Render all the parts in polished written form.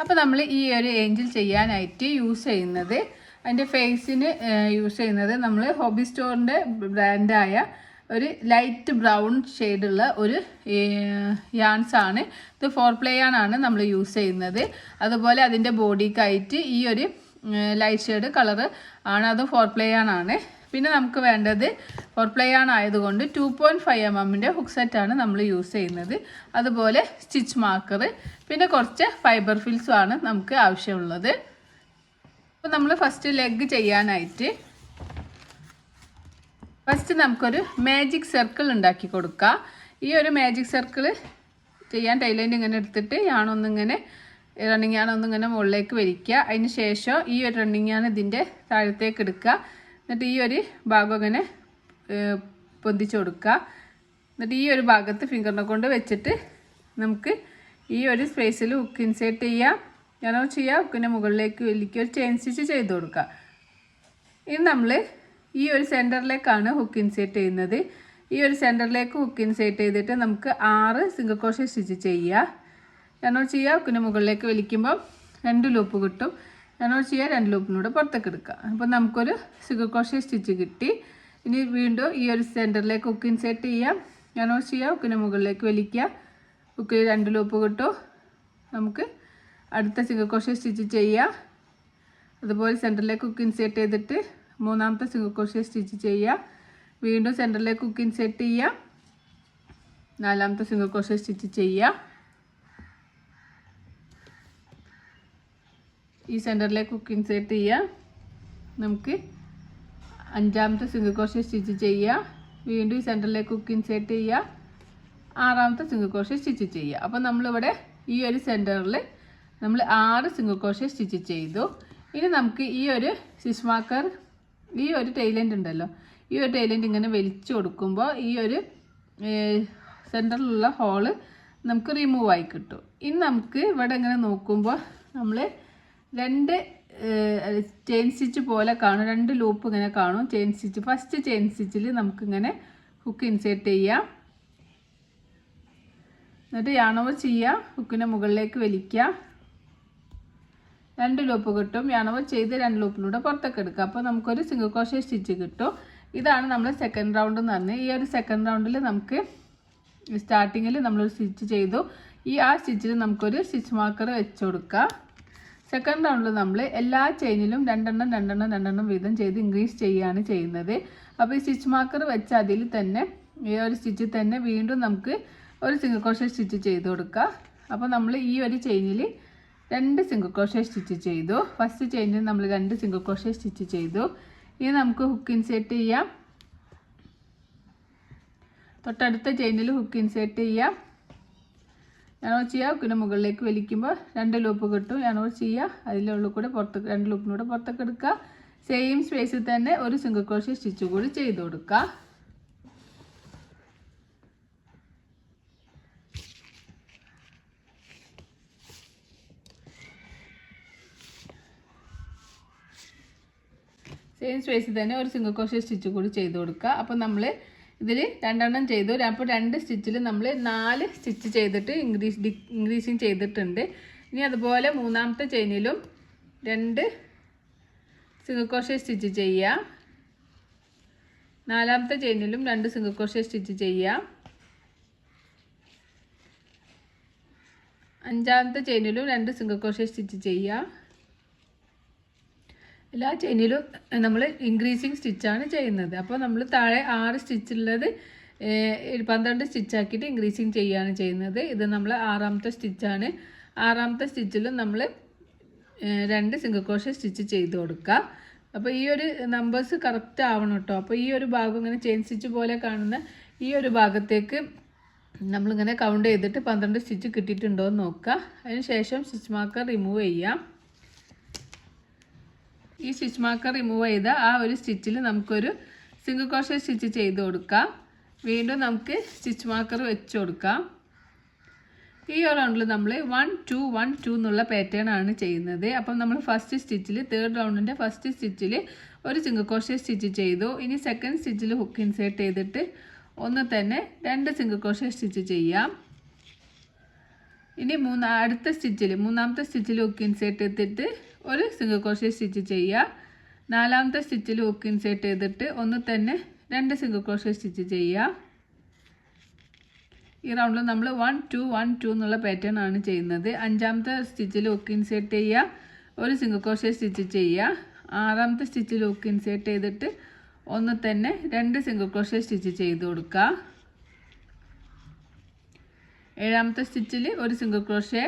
അപ്പോൾ നമ്മൾ ഈ ഒരു ഏഞ്ചൽ ചെയ്യാനായിട്ട് യൂസ് ചെയ്യുന്നത് അതിൻ്റെ ഫേസിന് യൂസ് ചെയ്യുന്നത് നമ്മൾ ഹോബി സ്റ്റോറിൻ്റെ ബ്രാൻഡായ ഒരു ലൈറ്റ് ബ്രൗൺ ഷെയ്ഡുള്ള ഒരു യാൺസ് ആണ്. ഇത് 4 ആണ് നമ്മൾ യൂസ് ചെയ്യുന്നത്. അതുപോലെ അതിൻ്റെ ബോഡിക്കായിട്ട് ഈ ഒരു ലൈറ്റ് ഷെയ്ഡ് കളറ് ആണ്, അത് 4 ആണ്. പിന്നെ നമുക്ക് വേണ്ടത് 4 ആയതുകൊണ്ട് 2.5 mm ഹുക്ക് സെറ്റാണ് നമ്മൾ യൂസ് ചെയ്യുന്നത്. അതുപോലെ സ്റ്റിച്ച് മാർക്കർ, പിന്നെ കുറച്ച് ഫൈബർ ഫിൽസും ആണ് നമുക്ക് ആവശ്യമുള്ളത്. അപ്പോൾ നമ്മൾ ഫസ്റ്റ് ലെഗ് ചെയ്യാനായിട്ട് ഫസ്റ്റ് നമുക്കൊരു മാജിക് സർക്കിൾ ഉണ്ടാക്കി കൊടുക്കാം. ഈ ഒരു മാജിക് സർക്കിൾ ചെയ്യാൻ ടൈലൈൻ ഇങ്ങനെ എടുത്തിട്ട് ഞാനൊന്നിങ്ങനെ റണ്ണിങ് ഞാനൊന്നിങ്ങനെ മുകളിലേക്ക് വലിക്കുക. അതിന് ശേഷം ഈ ഒരു റണ്ണിങ് ഞാൻ ഇതിൻ്റെ താഴത്തേക്ക് എടുക്കുക. എന്നിട്ട് ഈ ഒരു ഭാഗം ഇങ്ങനെ പൊന്തിച്ച് കൊടുക്കുക. എന്നിട്ട് ഈ ഒരു ഭാഗത്ത് ഫിംഗറിനെ കൊണ്ട് വെച്ചിട്ട് നമുക്ക് ഈ ഒരു സ്പേസിൽ ഹുക്ക് ഇൻസേർട്ട് ചെയ്യാം. ഞാനോ ചെയ്യാം, ഹുക്കിൻ്റെ മുകളിലേക്ക് വലിക്കുക, ഒരു ചെയിൻ സ്റ്റിച്ച് ചെയ്ത് കൊടുക്കുക. ഇനി നമ്മൾ ഈ ഒരു സെൻറ്ററിലേക്കാണ് ഹുക്ക് ഇൻസേർട്ട് ചെയ്യുന്നത്. ഈ ഒരു സെൻറ്ററിലേക്ക് ഹുക്ക് ഇൻസേർട്ട് ചെയ്തിട്ട് നമുക്ക് 6 സിംഗിൾ ക്രോഷേ സ്റ്റിച്ച് ചെയ്യുക. ഞാനോ ചെയ്യുക, ഹുക്കിൻ്റെ മുകളിലേക്ക് വലിക്കുമ്പോൾ 2 ലൂപ്പ് കിട്ടും. ഞാനോ ചെയ്യുക, 2 ലൂപ്പിനൂടെ പുറത്തേക്ക് എടുക്കുക. അപ്പോൾ നമുക്കൊരു സിംഗിൾ ക്രോഷേ സ്റ്റിച്ച് കിട്ടി. ഇനി വീണ്ടും ഈ ഒരു സെൻറ്ററിലേക്ക് ഹുക്ക് ഇൻസേർട്ട് ചെയ്യാം. ഞാനോ ചെയ്യുക, ഹുക്കിൻ്റെ മുകളിലേക്ക് വലിക്കുക, ഹുക്കിൽ 2 ലൂപ്പ് കിട്ടും. നമുക്ക് അടുത്ത സിംഗിൾ ക്രോഷേ സ്റ്റിച്ച് ചെയ്യുക. അതുപോലെ സെൻറ്ററിലേക്ക് ഹുക്ക് ഇൻസേർട്ട് ചെയ്തിട്ട് 3ാമത്തെ സിംഗിൾ ക്രോഷേ സ്റ്റിച്ച് ചെയ്യുക. വീണ്ടും സെൻറ്ററിലേക്ക് ഹുക്ക് ഇൻസേർട്ട് ചെയ്യുക, 4ാമത്തെ സിംഗിൾ ക്രോഷേ സ്റ്റിച്ച് ചെയ്യുക. ഈ സെൻറ്ററിലേക്ക് ഹുക്ക് ഇൻസേർട്ട് ചെയ്യുക. നമുക്ക് 5ാമത്തെ സിംഗിൾ ക്രോഷേ സ്റ്റിച്ച് ചെയ്യുക. വീണ്ടും ഈ സെൻറ്ററിലേക്ക് ഹുക്ക് ഇൻസേർട്ട് ചെയ്യുക, 6ാമത്തെ സിംഗിൾ ക്രോഷേ സ്റ്റിച്ച് ചെയ്യുക. അപ്പോൾ നമ്മളിവിടെ ഈ ഒരു സെൻറ്ററിൽ നമ്മൾ 6 സിംഗിൾ ക്രോഷേ സ്റ്റിച്ച് ചെയ്തു. ഇനി നമുക്ക് ഈ ഒരു സ്റ്റിച്ച് മാർക്കർ, ഈ ഒരു ടൈലൻഡ് ഉണ്ടല്ലോ, ഈ ഒരു ടൈലൻഡ് ഇങ്ങനെ വലിച്ചു കൊടുക്കുമ്പോൾ ഈ ഒരു സെൻറ്ററിലുള്ള ഹോള് നമുക്ക് റിമൂവ് ആയി കിട്ടും. ഇനി നമുക്ക് ഇവിടെ ഇങ്ങനെ നോക്കുമ്പോൾ നമ്മൾ 2 ചെയിൻ സ്റ്റിച്ച് പോലെ കാണും, 2 ലൂപ്പ് ഇങ്ങനെ കാണും. ചെയിൻ സ്റ്റിച്ച്, ഫസ്റ്റ് ചെയിൻ സ്റ്റിച്ചിൽ നമുക്കിങ്ങനെ ഹുക്ക് ഇൻസേർട്ട് ചെയ്യാം. എന്നിട്ട് യാൺ ഓവർ ചെയ്യുക, ഹുക്കിൻ്റെ മുകളിലേക്ക് വലിക്കുക, 2 ലൂപ്പ് കിട്ടും. യാൺ ഓവർ ചെയ്ത് 2 ലൂപ്പിലൂടെ പുറത്തേക്ക് എടുക്കുക. അപ്പോൾ നമുക്കൊരു സിംഗിൾ ക്രോഷേ സ്റ്റിച്ച് കിട്ടും. ഇതാണ് നമ്മൾ സെക്കൻഡ് റൗണ്ട് എന്ന് പറഞ്ഞത്. ഈ ഒരു സെക്കൻഡ് റൗണ്ടിൽ നമുക്ക് സ്റ്റാർട്ടിങ്ങിൽ നമ്മളൊരു സ്റ്റിച്ച് ചെയ്തു. ആ സ്റ്റിച്ചിൽ നമുക്കൊരു സ്റ്റിച്ച് മാർക്കർ വെച്ച് കൊടുക്കുക. സെക്കൻഡ് റൗണ്ടിൽ നമ്മൾ എല്ലാ ചെയിനിലും 2 വീതം ചെയ്ത് ഇൻക്രീസ് ചെയ്യുകയാണ് ചെയ്യുന്നത്. അപ്പോൾ ഈ സ്റ്റിച്ച് മാർക്കർ വെച്ച് അതിൽ തന്നെ ഈ ഒരു സ്റ്റിച്ചിൽ തന്നെ വീണ്ടും നമുക്ക് ഒരു സിംഗിൾ ക്രോഷേ സ്റ്റിച്ച് ചെയ്ത് കൊടുക്കുക. അപ്പോൾ നമ്മൾ ഈ ഒരു ചെയിനിൽ 2 സിംഗിൾ ക്രോഷേ സ്റ്റിച്ച് ചെയ്തു. ഫസ്റ്റ് ചെയിനിൽ നമ്മൾ 2 സിംഗിൾ ക്രോഷേ സ്റ്റിച്ച് ചെയ്തു. ഇനി നമുക്ക് ഹുക്ക് ഇൻസേർട്ട് ചെയ്യാം. തൊട്ടടുത്ത ചെയിനിൽ ഹുക്ക് ഇൻസേർട്ട് ചെയ്യാം. ഞാനോ ചെയ്യുക, ഹുക്കിൻ്റെ മുകളിലേക്ക് വലിക്കുമ്പോൾ 2 ലൂപ്പ് കിട്ടും. ഞാനോ ചെയ്യുക, അതിലുള്ളിൽ കൂടെ പുറത്തേക്ക് 2 ലൂപ്പിനൂടെ പുറത്തേക്ക് എടുക്കുക. സെയിം സ്പേസിൽ തന്നെ ഒരു സിംഗിൾ ക്രോഷേ സ്റ്റിച്ച് കൂടി ചെയ്ത് കൊടുക്കുക. സെയിം സ്പേസിൽ തന്നെ ഒരു സിംഗിൾ ക്രോഷേ സ്റ്റിച്ച് കൂടി ചെയ്ത് കൊടുക്കുക. അപ്പോൾ നമ്മൾ ഇതിൽ 2 ചെയ്തു. അപ്പോൾ 2 സ്റ്റിച്ചിൽ നമ്മൾ 4 സ്റ്റിച്ച് ചെയ്തിട്ട് ഇൻക്രീസിങ് ചെയ്തിട്ടുണ്ട്. ഇനി അതുപോലെ 3ാമത്തെ ചെയിനിലും 2 സിംഗിൾ ക്രോഷേ സ്റ്റിച്ച് ചെയ്യുക. 4ാമത്തെ ചെയിനിലും 2 സിംഗിൾ ക്രോഷേ സ്റ്റിച്ച് ചെയ്യുക. 5ാമത്തെ ചെയിനിലും 2 സിംഗിൾ ക്രോഷേ സ്റ്റിച്ച് ചെയ്യുക. എല്ലാ ചെയിനിലും നമ്മൾ ഇൻക്രീസിങ് സ്റ്റിച്ചാണ് ചെയ്യുന്നത്. അപ്പോൾ നമ്മൾ താഴെ 6 സ്റ്റിച്ചുള്ളത് 12 സ്റ്റിച്ചാക്കിയിട്ട് ഇൻക്രീസിങ് ചെയ്യുകയാണ് ചെയ്യുന്നത്. ഇത് നമ്മൾ 6ാമത്തെ സ്റ്റിച്ചാണ്. 6ാമത്തെ സ്റ്റിച്ചിലും നമ്മൾ 2 സിംഗിൾ ക്രോഷേ സ്റ്റിച്ച് ചെയ്ത് കൊടുക്കുക. അപ്പോൾ ഈ ഒരു നമ്പേഴ്സ് കറക്റ്റ് ആവണം കേട്ടോ. അപ്പോൾ ഈ ഒരു ഭാഗം ഇങ്ങനെ ചെയിൻ സ്റ്റിച്ച് പോലെ കാണുന്ന ഈ ഒരു ഭാഗത്തേക്ക് നമ്മളിങ്ങനെ കൗണ്ട് ചെയ്തിട്ട് 12 സ്റ്റിച്ച് കിട്ടിയിട്ടുണ്ടോ എന്ന് നോക്കുക. അതിന് ശേഷം സ്റ്റിച്ച് മാർക്കർ റിമൂവ് ചെയ്യാം. ഈ സ്റ്റിച്ച് മാർക്കർ റിമൂവ് ചെയ്ത ആ ഒരു സ്റ്റിച്ചിൽ നമുക്കൊരു സിംഗിൾ ക്രോഷേ സ്റ്റിച്ച് ചെയ്ത് കൊടുക്കാം. വീണ്ടും നമുക്ക് സ്റ്റിച്ച് മാർക്കർ വെച്ച് കൊടുക്കാം. ഈ ഒരു റൗണ്ടിൽ നമ്മൾ 1 2 1 2 എന്നുള്ള പാറ്റേൺ ആണ് ചെയ്യുന്നത്. അപ്പം നമ്മൾ ഫസ്റ്റ് സ്റ്റിച്ചിൽ, തേർഡ് റൗണ്ടിൻ്റെ ഫസ്റ്റ് സ്റ്റിച്ചിൽ ഒരു സിംഗിൾ ക്രോഷേ സ്റ്റിച്ച് ചെയ്തു. ഇനി സെക്കൻഡ് സ്റ്റിച്ചിൽ ഹുക്ക് ഇൻസേർട്ട് ചെയ്തിട്ട് ഒന്ന് തന്നെ 2 സിംഗിൾ ക്രോഷേ സ്റ്റിച്ച് ചെയ്യാം. ഇനി അടുത്ത സ്റ്റിച്ചിൽ മൂന്നാമത്തെ സ്റ്റിച്ചിൽ ഹുക്ക് ഇൻസേർട്ട് ചെയ്തിട്ട് ഒരു സിംഗിൾ ക്രോഷ്യ സ്റ്റിച്ച് ചെയ്യുക. നാലാമത്തെ സ്റ്റിച്ചിൽ ഹുക്ക് ഇൻസേർട്ട് ചെയ്തിട്ട് ഒന്ന് തന്നെ 2 സിംഗിൾ ക്രോഷ്യ സ്റ്റിച്ച് ചെയ്യുക. ഈ റൗണ്ടിൽ നമ്മൾ 1 2 1 2 എന്നുള്ള പാറ്റേൺ ആണ് ചെയ്യുന്നത്. അഞ്ചാമത്തെ സ്റ്റിച്ചിൽ ഹുക്ക് ഇൻസേർട്ട് ചെയ്യുക, ഒരു സിംഗിൾ ക്രോഷ്യ സ്റ്റിച്ച് ചെയ്യുക. ആറാമത്തെ സ്റ്റിച്ചിൽ ഹുക്ക് ഇൻസേർട്ട് ചെയ്തിട്ട് ഒന്ന് തന്നെ 2 സിംഗിൾ ക്രോഷ്യ സ്റ്റിച്ച് ചെയ്ത് കൊടുക്കുക. ഏഴാമത്തെ സ്റ്റിച്ചിൽ ഒരു സിംഗിൾ ക്രോഷ്യ.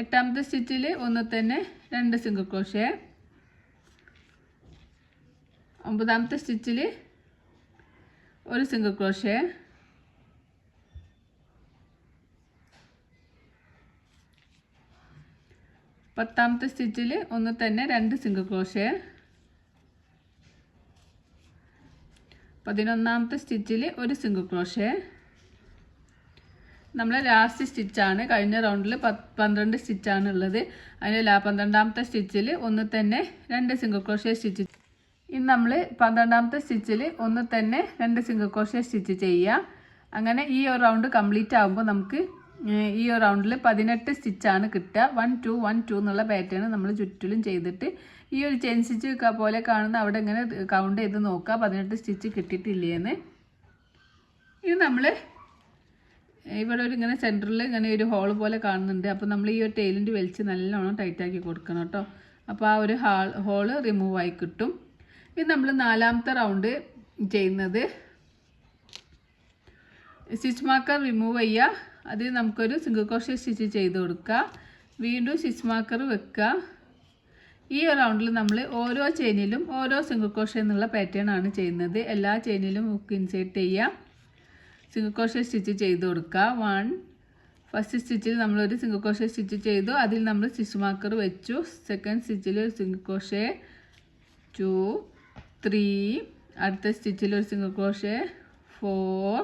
എട്ടാമത്തെ സ്റ്റിച്ചിൽ ഒന്ന് തന്നെ 2 സിംഗിൾ ക്രോഷ്യ. ഒമ്പതാമത്തെ സ്റ്റിച്ചിൽ ഒരു സിംഗിൾ ക്രോഷ്യ. പത്താമത്തെ സ്റ്റിച്ചിൽ ഒന്ന് തന്നെ 2 സിംഗിൾ ക്രോഷ്യ. 11ാമത്തെ സ്റ്റിച്ചിൽ ഒരു സിംഗിൾ ക്രോഷ്യ. നമ്മളെ ലാസ്റ്റ് സ്റ്റിച്ചാണ്. കഴിഞ്ഞ റൗണ്ടിൽ 12 സ്റ്റിച്ചാണ് ഉള്ളത്. അതിൽ 12ാമത്തെ സ്റ്റിച്ചിൽ ഒന്ന് തന്നെ 2 സിംഗിൾ ക്രോഷ്യ സ്റ്റിച്ച്. ഇനി നമ്മൾ 12ാമത്തെ സ്റ്റിച്ചിൽ ഒന്ന് തന്നെ 2 സിംഗിൾ ക്രോഷ്യ സ്റ്റിച്ച് ചെയ്യുക. അങ്ങനെ ഈ ഒരു റൗണ്ട് കംപ്ലീറ്റ് ആകുമ്പോൾ നമുക്ക് ഈ ഒരു റൗണ്ടിൽ 18 സ്റ്റിച്ചാണ് കിട്ടുക. 1 2 1 2 എന്നുള്ള പാറ്റേൺ നമ്മൾ ചുറ്റിലും ചെയ്തിട്ട് ഈ ഒരു ചെയിൻ സ്റ്റിച്ച് പോലെ കാണുന്ന അവിടെ ഇങ്ങനെ കൗണ്ട് ചെയ്ത് നോക്കുക 18 സ്റ്റിച്ച് കിട്ടിയിട്ടില്ലേന്ന്. ഇത് നമ്മൾ ഇവിടെ ഒരു ഇങ്ങനെ സെൻറ്ററിൽ ഇങ്ങനെ ഒരു ഹോൾ പോലെ കാണുന്നുണ്ട്. അപ്പോൾ നമ്മൾ ഈ ഒരു ടെയിലിൻ്റെ വലിച്ച് നല്ലോണം ടൈറ്റാക്കി കൊടുക്കണം കേട്ടോ. അപ്പോൾ ആ ഒരു ഹോള് റിമൂവ് ആയി കിട്ടും. ഇത് നമ്മൾ 4ാമത്തെ റൗണ്ട് ചെയ്യുന്നത് സ്റ്റിച്ച് മാർക്കർ റിമൂവ് ചെയ്യുക. അത് നമുക്കൊരു സിംഗിൾ ക്രോഷ്യ സ്റ്റിച്ച് ചെയ്ത് കൊടുക്കുക. വീണ്ടും സ്റ്റിച്ച് മാർക്കർ വെക്കുക. ഈ റൗണ്ടിൽ നമ്മൾ ഓരോ ചെയിനിലും ഓരോ സിംഗിൾ ക്രോഷ്യ എന്നുള്ള പാറ്റേൺ ആണ് ചെയ്യുന്നത്. എല്ലാ ചെയിനിലും ഹുക്ക് ഇൻസേർട്ട് ചെയ്യുക, സിംഗിൾ ക്രോഷ്യ സ്റ്റിച്ച് ചെയ്ത് കൊടുക്കുക. 1 ഫസ്റ്റ് സ്റ്റിച്ചിൽ നമ്മളൊരു സിംഗിൾ ക്രോഷ്യ സ്റ്റിച്ച് ചെയ്തു, അതിൽ നമ്മൾ സ്റ്റിച്ച് മാർക്കർ വെച്ചു. സെക്കൻഡ് സ്റ്റിച്ചിൽ ഒരു സിംഗിൾ ക്രോഷ്യ, 2 3 അടുത്ത സ്റ്റിച്ചിൽ ഒരു സിംഗിൾ ക്രോഷ്യ, 4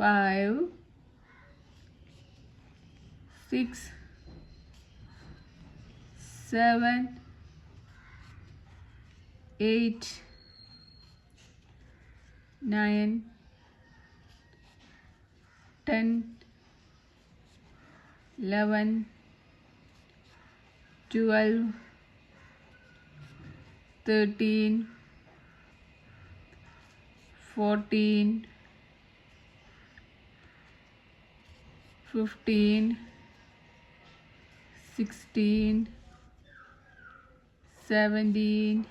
5 6 7 8 9 10 11 12 13 14 15 16 17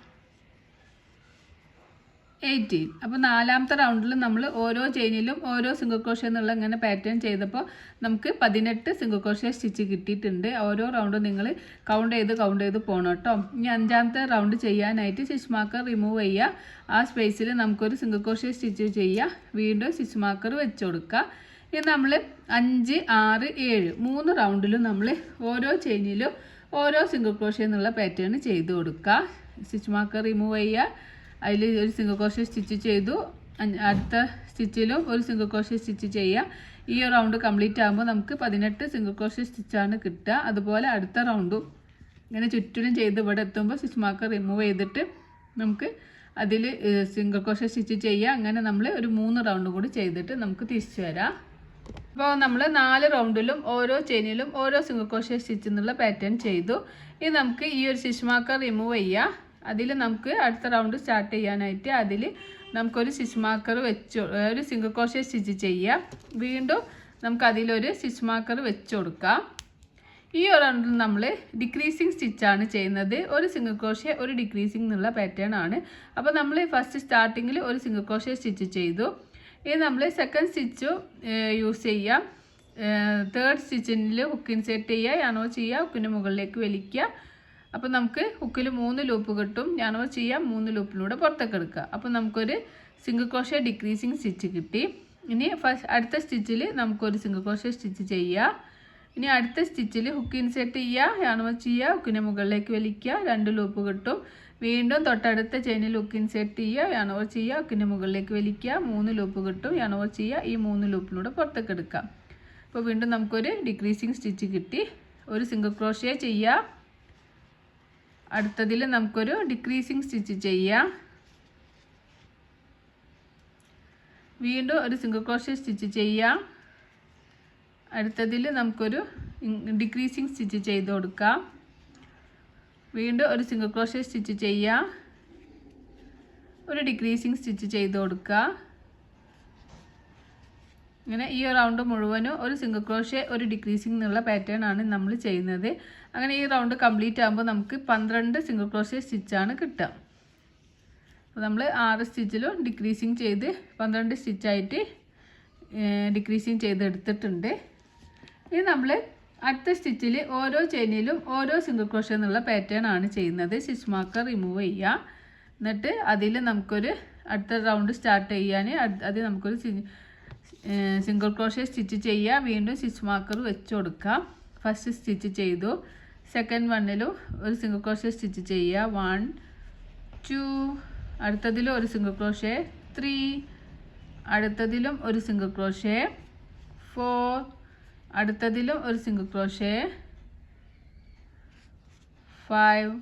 18. അപ്പോൾ 4ാമത്തെ റൗണ്ടിൽ നമ്മൾ ഓരോ ചെയിനിലും ഓരോ സിംഗിൾ ക്രോഷ്യ എന്നുള്ള ഇങ്ങനെ പാറ്റേൺ ചെയ്തപ്പോൾ നമുക്ക് 18 സിംഗിൾ ക്രോഷ്യ സ്റ്റിച്ച് കിട്ടിയിട്ടുണ്ട്. ഓരോ റൗണ്ടും നിങ്ങൾ കൗണ്ട് ചെയ്ത് പോകണം കേട്ടോ. ഇനി 5ാമത്തെ റൗണ്ട് ചെയ്യാനായിട്ട് സ്റ്റിച്ച് മാർക്കർ റിമൂവ് ചെയ്യുക. ആ സ്പേസിൽ നമുക്കൊരു സിംഗിൾ ക്രോഷ്യ സ്റ്റിച്ച് ചെയ്യുക. വീണ്ടും സ്റ്റിച്ച് മാർക്കർ വെച്ച് കൊടുക്കുക. ഇനി നമ്മൾ 5 6 7 3 റൗണ്ടിലും നമ്മൾ ഓരോ ചെയിനിലും ഓരോ സിംഗിൾ ക്രോഷ്യ എന്നുള്ള പാറ്റേൺ ചെയ്ത് കൊടുക്കുക. സ്റ്റിച്ച് മാർക്കർ റിമൂവ് ചെയ്യുക. അതിൽ ഒരു സിംഗിൾ ക്രോഷ്യ സ്റ്റിച്ച് ചെയ്തു. അടുത്ത സ്റ്റിച്ചിലും ഒരു സിംഗിൾ ക്രോഷ്യ സ്റ്റിച്ച് ചെയ്യുക. ഈ റൗണ്ട് കംപ്ലീറ്റ് ആകുമ്പോൾ നമുക്ക് 18 സിംഗിൾ ക്രോഷ്യ സ്റ്റിച്ചാണ് കിട്ടുക. അതുപോലെ അടുത്ത റൗണ്ടും ഇങ്ങനെ ചുറ്റിലും ചെയ്ത് ഇവിടെ എത്തുമ്പോൾ സ്റ്റിച്ച് മാർക്കർ റിമൂവ് ചെയ്തിട്ട് നമുക്ക് അതിൽ സിംഗിൾ ക്രോഷ്യ സ്റ്റിച്ച് ചെയ്യുക. അങ്ങനെ നമ്മൾ ഒരു 3 റൗണ്ട് കൂടി ചെയ്തിട്ട് നമുക്ക് തിരിച്ചു വരാം. അപ്പോൾ നമ്മൾ 4 റൗണ്ടിലും ഓരോ ചെയിനിലും ഓരോ സിംഗിൾ ക്രോഷ്യ സ്റ്റിച്ച് എന്നുള്ള പാറ്റേൺ ചെയ്തു. ഇനി നമുക്ക് ഈ ഒരു സ്റ്റിച്ച് മാർക്കർ റിമൂവ് ചെയ്യുക. അതിൽ നമുക്ക് അടുത്ത റൗണ്ട് സ്റ്റാർട്ട് ചെയ്യാനായിട്ട് അതിൽ നമുക്കൊരു സ്റ്റിച്ച് മാർക്കർ വെച്ച് ഒരു സിംഗിൾ ക്രോഷ്യ സ്റ്റിച്ച് ചെയ്യുക. വീണ്ടും നമുക്ക് അതിലൊരു സ്റ്റിച്ച് മാർക്കർ വെച്ച് കൊടുക്കാം. ഈ ഒരു റൗണ്ടിൽ നമ്മൾ ഡിക്രീസിങ് സ്റ്റിച്ചാണ് ചെയ്യുന്നത്. ഒരു സിംഗിൾ ക്രോഷ്യ ഒരു ഡിക്രീസിങ് എന്നുള്ള പാറ്റേൺ ആണ്. അപ്പോൾ നമ്മൾ ഫസ്റ്റ് സ്റ്റാർട്ടിങ്ങിൽ ഒരു സിംഗിൾ ക്രോഷ്യ സ്റ്റിച്ച് ചെയ്തു. ഇനി നമ്മൾ സെക്കൻഡ് സ്റ്റിച്ച് യൂസ് ചെയ്യാം. തേർഡ് സ്റ്റിച്ചിൽ ഹുക്ക് ഇൻസേർട്ട് ചെയ്യുക, യാണോ ചെയ്യുക, ഹുക്കിന് മുകളിലേക്ക് വലിക്കുക. അപ്പോൾ നമുക്ക് ഹുക്കിൽ 3 ലൂപ്പ് കിട്ടും. യാണോ ചെയ്യാം, 3 ലൂപ്പിലൂടെ പുറത്തേക്ക് എടുക്കുക. അപ്പോൾ നമുക്കൊരു സിംഗിൾ ക്രോഷ്യ ഡിക്രീസിങ് സ്റ്റിച്ച് കിട്ടി. ഇനി അടുത്ത സ്റ്റിച്ചിൽ നമുക്കൊരു സിംഗിൾ ക്രോഷ്യ സ്റ്റിച്ച് ചെയ്യുക. ഇനി അടുത്ത സ്റ്റിച്ചിൽ ഹുക്ക് ഇൻസേർട്ട് ചെയ്യുക, യാണോ ചെയ്യുക, ഹുക്കിന് മുകളിലേക്ക് വലിക്കുക, 2 ലൂപ്പ് കിട്ടും. വീണ്ടും തൊട്ടടുത്ത ചെയിനിൽ ഹുക്ക് ഇൻസേർട്ട് ചെയ്യുക, യാണോ ചെയ്യുക, ഹുക്കിന് മുകളിലേക്ക് വലിക്കുക, 3 ലൂപ്പ് കിട്ടും. യാണോ ചെയ്യുക, ഈ 3 ലൂപ്പിലൂടെ പുറത്തേക്ക് എടുക്കാം. അപ്പോൾ വീണ്ടും നമുക്കൊരു ഡിക്രീസിങ് സ്റ്റിച്ച് കിട്ടി. ഒരു സിംഗിൾ ക്രോഷ്യ ചെയ്യുക. അടുത്തതിൽ നമുക്കൊരു ഡിക്രീസിങ് സ്റ്റിച്ച് ചെയ്യാം. വീണ്ടും ഒരു സിംഗിൾ ക്രോഷ്യ സ്റ്റിച്ച് ചെയ്യാം. അടുത്തതിൽ നമുക്കൊരു ഡിക്രീസിങ് സ്റ്റിച്ച് ചെയ്ത് കൊടുക്കാം. വീണ്ടും ഒരു സിംഗിൾ ക്രോഷേ സ്റ്റിച്ച് ചെയ്യുക, ഒരു ഡിക്രീസിങ് സ്റ്റിച്ച് ചെയ്ത് കൊടുക്കുക. ഇങ്ങനെ ഈ റൗണ്ട് മുഴുവനും ഒരു സിംഗിൾ ക്രോഷേ ഒരു ഡിക്രീസിങ് എന്നുള്ള പാറ്റേൺ ആണ് നമ്മൾ ചെയ്യുന്നത്. അങ്ങനെ ഈ റൗണ്ട് കംപ്ലീറ്റ് ആകുമ്പോൾ നമുക്ക് 12 സിംഗിൾ ക്രോഷേ സ്റ്റിച്ചാണ് കിട്ടുക. അപ്പോൾ നമ്മൾ 6 സ്റ്റിച്ചിലും ഡിക്രീസിങ് ചെയ്ത് 12 സ്റ്റിച്ചായിട്ട് ഡിക്രീസിങ് ചെയ്ത് എടുത്തിട്ടുണ്ട്. ഇനി നമ്മൾ അടുത്ത സ്റ്റിച്ചിൽ ഓരോ ചെയിനിലും ഓരോ സിംഗിൾ ക്രോഷേ എന്നുള്ള പാറ്റേൺ ആണ് ചെയ്യുന്നത്. സ്റ്റിച്ച് മാർക്കർ റിമൂവ് ചെയ്യുക. എന്നിട്ട് അതിൽ നമുക്കൊരു അടുത്ത റൗണ്ട് സ്റ്റാർട്ട് ചെയ്യാൻ അത് നമുക്കൊരു സിംഗിൾ ക്രോഷേ സ്റ്റിച്ച് ചെയ്യുക. വീണ്ടും സ്റ്റിച്ച് മാർക്കർ വെച്ച് കൊടുക്കുക. ഫസ്റ്റ് സ്റ്റിച്ച് ചെയ്തു. സെക്കൻഡ് വണ്ണിലും ഒരു സിംഗിൾ ക്രോഷേ സ്റ്റിച്ച് ചെയ്യുക. 1 2. അടുത്തതിലും ഒരു സിംഗിൾ ക്രോഷേ 3. അടുത്തതിലും ഒരു സിംഗിൾ ക്രോഷേ 4. അടുത്തതിലും ഒരു സിംഗിൾ ക്രോഷേ 5.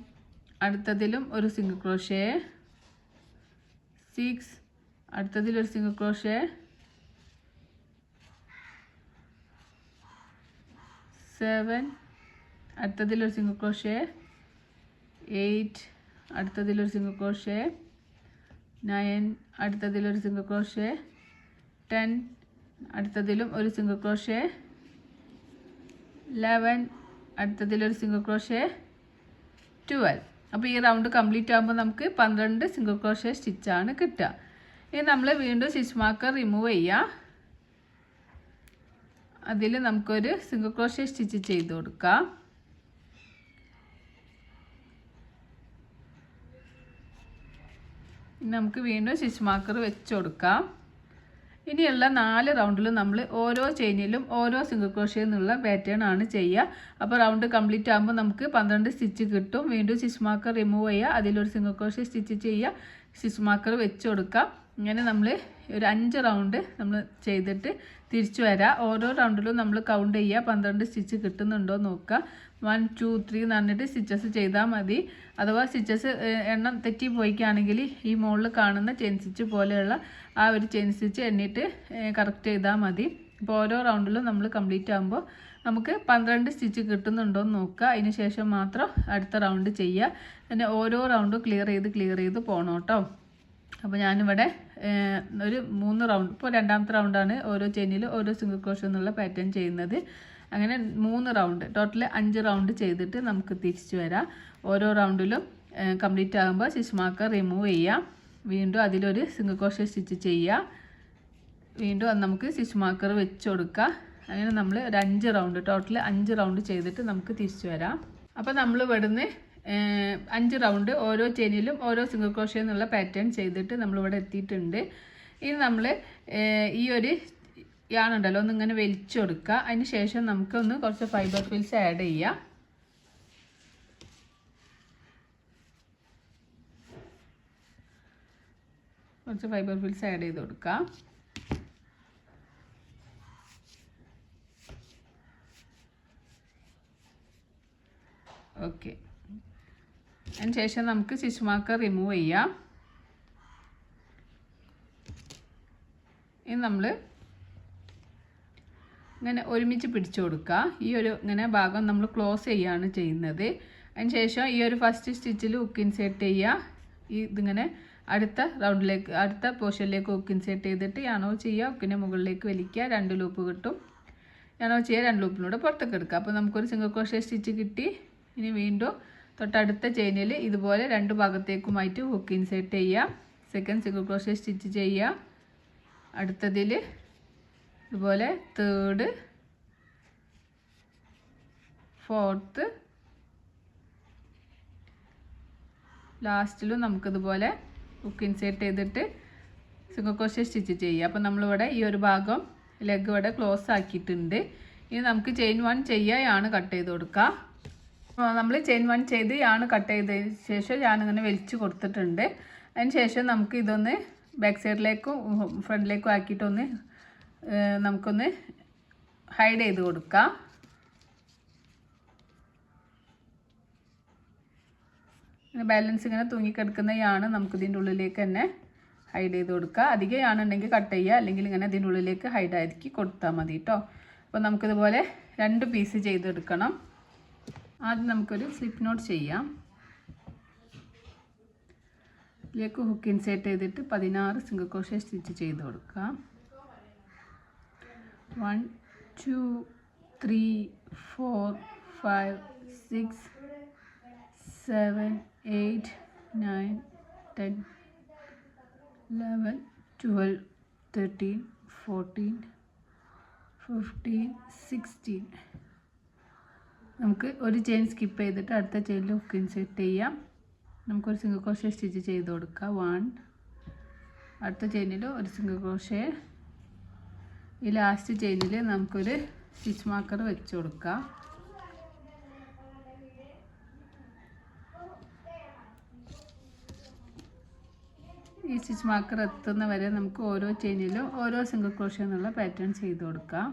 അടുത്തതിലും ഒരു സിംഗിൾ ക്രോഷേ 6. അടുത്തതിലൊരു സിംഗിൾ ക്രോഷേ 7. അടുത്തതിലൊരു സിംഗിൾ ക്രോഷേ 8. അടുത്തതിലൊരു സിംഗിൾ ക്രോഷേ 9. അടുത്തതിലൊരു സിംഗിൾ ക്രോഷേ 10. അടുത്തതിലും ഒരു സിംഗിൾ ക്രോഷേ 11. അടുത്തതിലൊരു സിംഗിൾ ക്രോഷേ 12. അപ്പോൾ ഈ റൗണ്ട് കംപ്ലീറ്റ് ആകുമ്പോൾ നമുക്ക് 12 സിംഗിൾ ക്രോഷേ സ്റ്റിച്ചാണ് കിട്ടുക. ഇനി നമ്മൾ വീണ്ടും സ്റ്റിച്ച് മാർക്കർ റിമൂവ് ചെയ്യുക. അതിൽ നമുക്കൊരു സിംഗിൾ ക്രോഷേ സ്റ്റിച്ച് ചെയ്ത് കൊടുക്കാം. ഇനി നമുക്ക് വീണ്ടും സ്റ്റിച്ച് മാർക്കർ വെച്ച് കൊടുക്കാം. ഇനിയുള്ള 4 റൗണ്ടിലും നമ്മൾ ഓരോ ചെയിനിലും ഓരോ സിംഗിൾ ക്രോഷേ എന്നുള്ള പാറ്റേൺ ആണ് ചെയ്യുക. അപ്പോൾ റൗണ്ട് കംപ്ലീറ്റ് ആകുമ്പോൾ നമുക്ക് 12 സ്റ്റിച്ച് കിട്ടും. വീണ്ടും സ്റ്റിച്ച് മാർക്കർ റിമൂവ് ചെയ്യുക. അതിലൊരു സിംഗിൾ ക്രോഷേ സ്റ്റിച്ച് ചെയ്യുക. സ്റ്റിച്ച് മാർക്കർ വെച്ച് കൊടുക്കാം. ഇങ്ങനെ നമ്മൾ ഒരു 5 റൗണ്ട് നമ്മൾ ചെയ്തിട്ട് തിരിച്ചു വരാം. ഓരോ റൗണ്ടിലും നമ്മൾ കൗണ്ട് ചെയ്യുക, 12 സ്റ്റിച്ച് കിട്ടുന്നുണ്ടോ നോക്കുക. 1 2 3 എന്ന് പറഞ്ഞിട്ട് സ്റ്റിച്ചസ് ചെയ്താൽ മതി. അഥവാ സ്റ്റിച്ചസ് എണ്ണം തെറ്റി പോയിക്കുകയാണെങ്കിൽ ഈ മുകളിൽ കാണുന്ന ചെയിൻ സ്റ്റിച്ച് പോലെയുള്ള ആ ഒരു ചെയിൻ സ്റ്റിച്ച് എണ്ണിയിട്ട് കറക്റ്റ് ചെയ്താൽ മതി. അപ്പോൾ ഓരോ റൗണ്ടിലും നമ്മൾ കംപ്ലീറ്റ് ആകുമ്പോൾ നമുക്ക് 12 സ്റ്റിച്ച് കിട്ടുന്നുണ്ടോ എന്ന് നോക്കുക. അതിന് ശേഷം മാത്രം അടുത്ത റൗണ്ട് ചെയ്യുക. പിന്നെ ഓരോ റൗണ്ടും ക്ലിയർ ചെയ്ത് പോകണം കേട്ടോ. അപ്പോൾ ഞാനിവിടെ ഒരു 3 റൗണ്ട്, ഇപ്പോൾ രണ്ടാമത്തെ റൗണ്ടാണ് ഓരോ ചെയിനിൽ ഓരോ സിംഗിൾ ക്രോഷേ എന്നുള്ള പാറ്റേൺ ചെയ്യുന്നത്. അങ്ങനെ 3 റൗണ്ട്, ടോട്ടൽ 5 റൗണ്ട് ചെയ്തിട്ട് നമുക്ക് തിരിച്ചു വരാം. ഓരോ റൗണ്ടിലും കംപ്ലീറ്റ് ആകുമ്പോൾ സ്റ്റിച്ച് മാർക്കർ റിമൂവ് ചെയ്യാം. വീണ്ടും അതിലൊരു സിംഗിൾ ക്രോഷേ സ്റ്റിച്ച് ചെയ്യുക. വീണ്ടും അത് നമുക്ക് സ്റ്റിച്ച് മാർക്കർ വെച്ച് കൊടുക്കുക. അങ്ങനെ നമ്മൾ ഒരു 5 റൗണ്ട്, ടോട്ടൽ 5 റൗണ്ട് ചെയ്തിട്ട് നമുക്ക് തിരിച്ചു വരാം. അപ്പോൾ നമ്മൾ ഇവിടുന്ന് 5 റൗണ്ട് ഓരോ ചെയിനിലും ഓരോ സിംഗിൾ ക്രോഷേ എന്നുള്ള പാറ്റേൺ ചെയ്തിട്ട് നമ്മളിവിടെ എത്തിയിട്ടുണ്ട്. ഇനി നമ്മൾ ഈ ഒരു യാണുണ്ടല്ലോ ഒന്നിങ്ങനെ വലിച്ചു കൊടുക്കുക. അതിന് ശേഷം നമുക്കൊന്ന് കുറച്ച് ഫൈബർ ഫിൽസ് ആഡ് ചെയ്യാം. കുറച്ച് ഫൈബർ ഫിൽസ് ആഡ് ചെയ്ത് കൊടുക്കാം. ഓക്കെ, അതിന് ശേഷം നമുക്ക് സ്റ്റിച്ച് മാർക്കർ റിമൂവ് ചെയ്യാം. ഇനി നമ്മൾ ഇങ്ങനെ ഒരുമിച്ച് പിടിച്ചു കൊടുക്കുക. ഈ ഒരു ഇങ്ങനെ ഭാഗം നമ്മൾ ക്ലോസ് ചെയ്യുകയാണ് ചെയ്യുന്നത്. അതിന് ശേഷം ഈ ഒരു ഫസ്റ്റ് സ്റ്റിച്ചിൽ ഹുക്ക് ഇൻസേർട്ട് ചെയ്യുക. ഇതിങ്ങനെ അടുത്ത റൗണ്ടിലേക്ക്, അടുത്ത പോർഷനിലേക്ക് ഹുക്ക് ഇൻസേർട്ട് ചെയ്തിട്ട് യാണോ ചെയ്യുക, ഹുക്കിനെ മുകളിലേക്ക് വലിക്കുക. 2 ലൂപ്പ് കിട്ടും. യാണോ ചെയ്യുക, 2 ലൂപ്പിലൂടെ പുറത്തേക്ക് എടുക്കുക. അപ്പോൾ നമുക്കൊരു സിംഗിൾ ക്രോഷേ സ്റ്റിച്ച് കിട്ടി. ഇനി വീണ്ടും തൊട്ടടുത്ത ചെയിനിൽ ഇതുപോലെ 2 ഭാഗത്തേക്കുമായിട്ട് ഹുക്ക് ഇൻസേർട്ട് ചെയ്യുക. സെക്കൻഡ് സിംഗിൾ ക്രോഷേ സ്റ്റിച്ച് ചെയ്യുക. അടുത്തതിൽ ഇതുപോലെ 3rd 4th ലാസ്റ്റിലും നമുക്കിതുപോലെ ഹുക്ക് ഇൻസേർട്ട് ചെയ്തിട്ട് സിംഗിൾ ക്രോഷേ സ്റ്റിച്ച് ചെയ്യുക. അപ്പോൾ നമ്മളിവിടെ ഈ ഒരു ഭാഗം ലെഗ് ഇവിടെ ക്ലോസ് ആക്കിയിട്ടുണ്ട്. ഇനി നമുക്ക് ചെയിൻ 1 ചെയ്യാൻ കട്ട് ചെയ്ത് കൊടുക്കുക. നമ്മൾ ചെയിൻ 1 ചെയ്ത് കട്ട് ചെയ്തതിന് ശേഷം ഞാനിങ്ങനെ വലിച്ചു കൊടുത്തിട്ടുണ്ട്. അതിന് ശേഷം നമുക്ക് ഇതൊന്ന് ബാക്ക് സൈഡിലേക്കും ഫ്രണ്ടിലേക്കും ആക്കിയിട്ടൊന്ന് നമുക്കൊന്ന് ഹൈഡ് ചെയ്ത് കൊടുക്കാം. ബാലൻസ് ഇങ്ങനെ തൂങ്ങിക്കിടക്കുന്ന നമുക്ക് ഇതിൻ്റെ ഉള്ളിലേക്ക് തന്നെ ഹൈഡ് ചെയ്ത് കൊടുക്കുക. അധികം ഉണ്ടെങ്കിൽ കട്ട് ചെയ്യുക, അല്ലെങ്കിൽ ഇങ്ങനെ ഇതിൻ്റെ ഉള്ളിലേക്ക് ഹൈഡ് ആക്കി കൊടുത്താൽ മതി കേട്ടോ. അപ്പോൾ നമുക്കിതുപോലെ 2 പീസ് ചെയ്തെടുക്കണം. ആദ്യം നമുക്കൊരു സ്ലിപ്പ് നോട്ട് ചെയ്യാം. ഇതിലേക്ക് ഹുക്ക് ഇൻസേർട്ട് ചെയ്തിട്ട് 16 സിംഗിൾ ക്രോഷേ സ്റ്റിച്ച് ചെയ്ത് കൊടുക്കാം. 1 2 3 4 5 6 7 8 9 10 11 12 13 14 15 16. നമുക്ക് ഒരു ചെയിൻ സ്കിപ്പ് ചെയ്തിട്ട് അടുത്ത ചെയിനിൽ ഹുക്ക് ഇൻസേർട്ട് ചെയ്യാം. നമുക്കൊരു സിംഗിൾ ക്രോഷേ സ്റ്റിച്ച് ചെയ്ത് കൊടുക്കാം. 1, അടുത്ത ചെയിനിൽ ഒരു സിംഗിൾ ക്രോഷേ. ഈ ലാസ്റ്റ് ചെയിനിൽ നമുക്കൊരു സ്റ്റിച്ച് മാർക്കർ വെച്ച് കൊടുക്കാം. ഈ സ്റ്റിച്ച് മാർക്കർ എത്തുന്ന വരെ നമുക്ക് ഓരോ ചെയിനിലും ഓരോ സിംഗിൾ ക്രോഷേ എന്നുള്ള പാറ്റേൺ ചെയ്ത് കൊടുക്കാം.